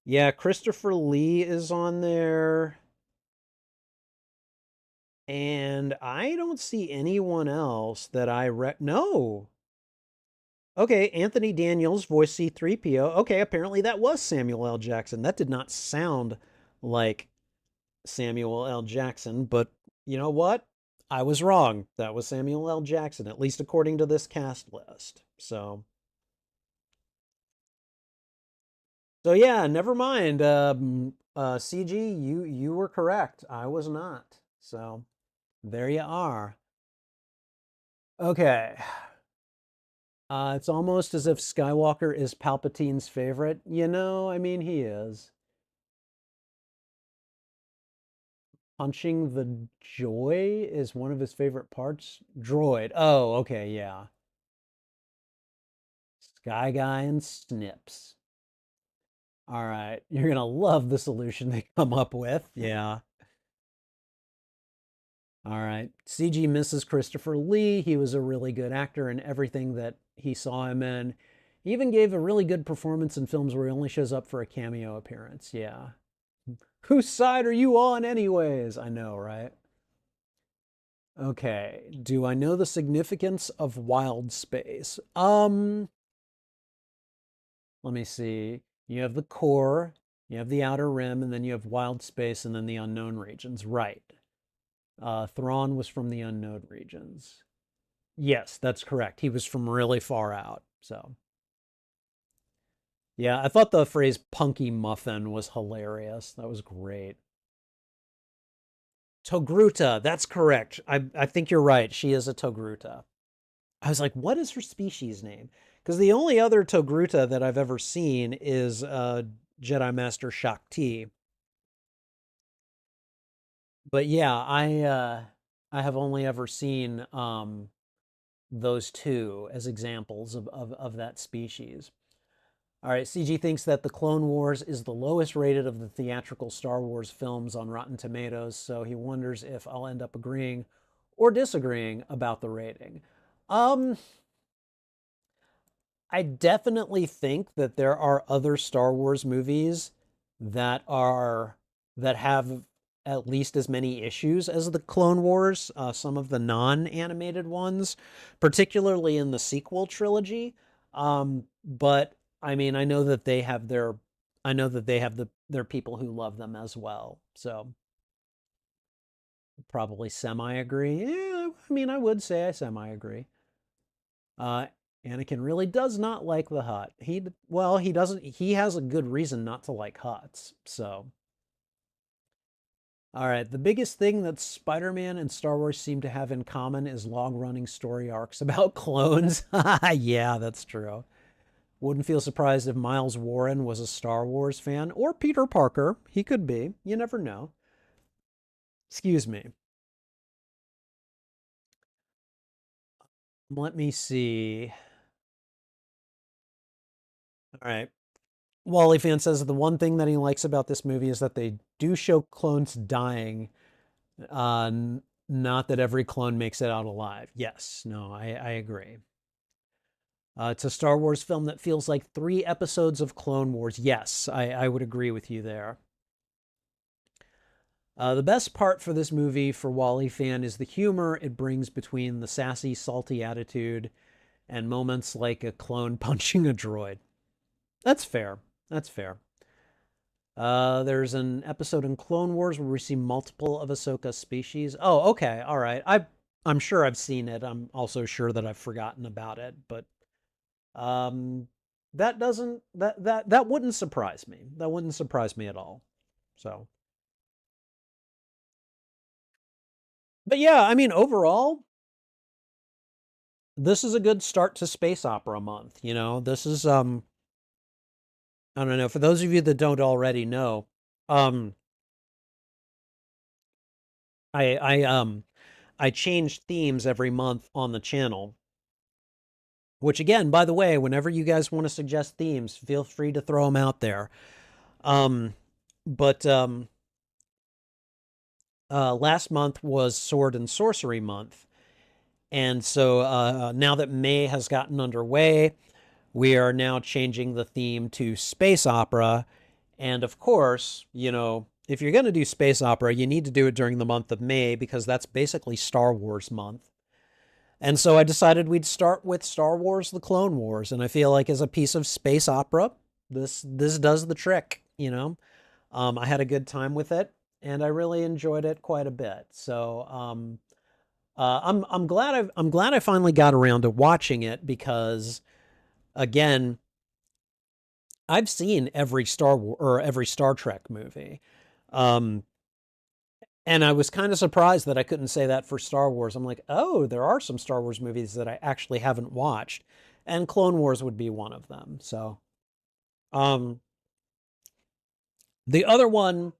Yeah, Christopher Lee is on there. And I don't see anyone else that no. Okay, Anthony Daniels voice C3PO. Okay, apparently that was Samuel L. Jackson. That did not sound like Samuel L. Jackson, but you know what? I was wrong. That was Samuel L. Jackson, at least according to this cast list. So yeah, never mind. CG, you were correct. I was not. So there you are. Okay. It's almost as if Skywalker is Palpatine's favorite. I mean, he is. Punching the joy is one of his favorite parts. Droid. Oh, okay, yeah. Sky Guy and Snips. All right. You're going to love the solution they come up with. Yeah. All right. CG misses Christopher Lee. He was a really good actor in everything that he saw him in. He even gave a really good performance in films where he only shows up for a cameo appearance. Yeah. Whose side are you on, anyways? I know, right? Okay. Do I know the significance of wild space? Let me see. You have the core, you have the outer rim, and then you have wild space, and then the unknown regions. Right. Thrawn was from the unknown regions. Yes, that's correct. He was from really far out. So, yeah, I thought the phrase punky muffin was hilarious. That was great. Togruta, that's correct. I think you're right. She is a Togruta. I was like, what is her species name? Because the only other Togruta that I've ever seen is Jedi Master Shakti. But yeah, I have only ever seen those two as examples of that species. All right, CG thinks that The Clone Wars is the lowest rated of the theatrical Star Wars films on Rotten Tomatoes, so he wonders if I'll end up agreeing or disagreeing about the rating. Um, I definitely think that there are other Star Wars movies that are that have at least as many issues as the Clone Wars, some of the non-animated ones, particularly in the sequel trilogy. But I mean, I know that they have their people who love them as well. So probably semi agree. Yeah, I mean, I would say I semi agree. Uh, Anakin really does not like the Hutt. Well, he doesn't. He has a good reason not to like Hutts. So, all right. The biggest thing that Spider-Man and Star Wars seem to have in common is long-running story arcs about clones. Yeah, that's true. Wouldn't feel surprised if Miles Warren was a Star Wars fan or Peter Parker. He could be. You never know. Excuse me. Let me see. All right. Wally fan says the one thing that he likes about this movie is that they do show clones dying. Not that every clone makes it out alive. Yes, no, I agree. It's a Star Wars film that feels like 3 episodes of Clone Wars. Yes, I would agree with you there. The best part for this movie for Wally fan is the humor it brings between the sassy, salty attitude and moments like a clone punching a droid. That's fair. That's fair. There's an episode in Clone Wars where we see multiple of Ahsoka's species. Oh, okay, all right. I'm sure I've seen it. I'm also sure that I've forgotten about it, but um, that doesn't that wouldn't surprise me. That wouldn't surprise me at all. So, but yeah, I mean, overall, this is a good start to space opera month. You know, this is I don't know. For those of you that don't already know, um, I I change themes every month on the channel. Which again, by the way, whenever you guys want to suggest themes, feel free to throw them out there. Um, but last month was Sword and Sorcery month, and so now that May has gotten underway, we are now changing the theme to space opera. And of course, you know, if you're going to do space opera, you need to do it during the month of May because that's basically Star Wars month. And so I decided we'd start with Star Wars: The Clone Wars, and I feel like as a piece of space opera, this does the trick, you know. I had a good time with it, and I really enjoyed it quite a bit. So I'm glad I finally got around to watching it because again, I've seen every Star War or every Star Trek movie. Um, and I was kind of surprised that I couldn't say that for Star Wars. I'm like, oh, there are some Star Wars movies that I actually haven't watched, and Clone Wars would be one of them. So, um, the other one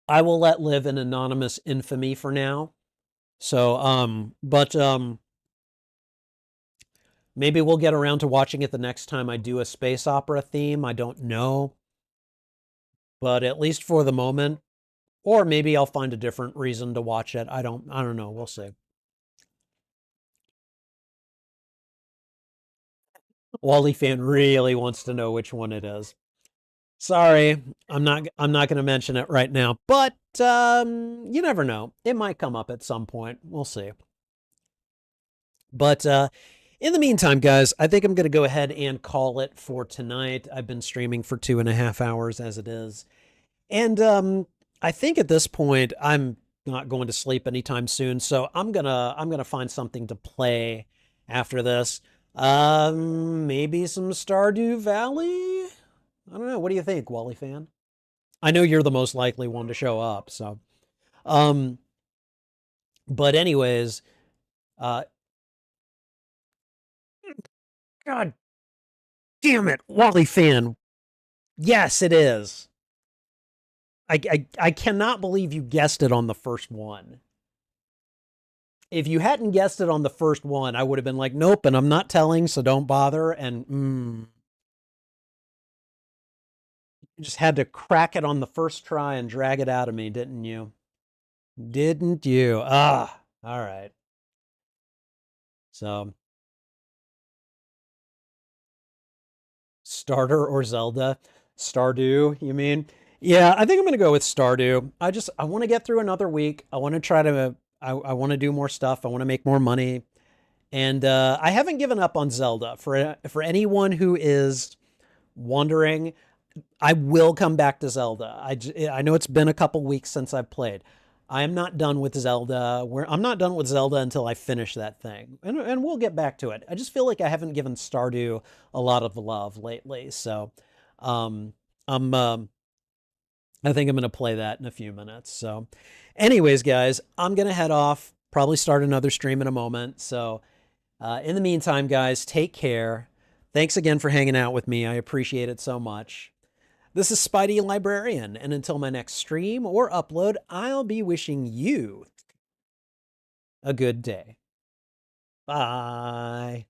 I will let live in anonymous infamy for now. So, but maybe we'll get around to watching it the next time I do a space opera theme. I don't know, but at least for the moment, or maybe I'll find a different reason to watch it. I don't know. We'll see. Wally fan really wants to know which one it is. Sorry, I'm not going to mention it right now, but you never know. It might come up at some point. We'll see. But in the meantime, guys, I think I'm going to go ahead and call it for tonight. I've been streaming for 2.5 hours as it is. And I think at this point I'm not going to sleep anytime soon, so I'm gonna find something to play after this. Maybe some Stardew Valley? I don't know. What do you think, Wally fan? I know you're the most likely one to show up, so um but anyways, uh God damn it, Wally fan. Yes, it is. I cannot believe you guessed it on the first one. If you hadn't guessed it on the first one, I would have been like, nope, and I'm not telling, so don't bother. And you just had to crack it on the first try and drag it out of me, didn't you? Didn't you? Ah, all right. So, Starter or Zelda? Stardew, you mean? Yeah, I think I'm gonna go with Stardew. I want to get through another week. I want to try to I want to do more stuff. I want to make more money. And I haven't given up on Zelda. For anyone who is wondering, I will come back to Zelda. I know it's been a couple weeks since I've played. I am not done with Zelda. I'm not done with Zelda until I finish that thing, and we'll get back to it. I just feel like I haven't given Stardew a lot of love lately, so um, I'm I think I'm gonna play that in a few minutes. So, anyways, guys, I'm gonna head off. Probably start another stream in a moment. So, in the meantime, guys, take care. Thanks again for hanging out with me. I appreciate it so much. This is Spidey Librarian, and until my next stream or upload, I'll be wishing you a good day. Bye.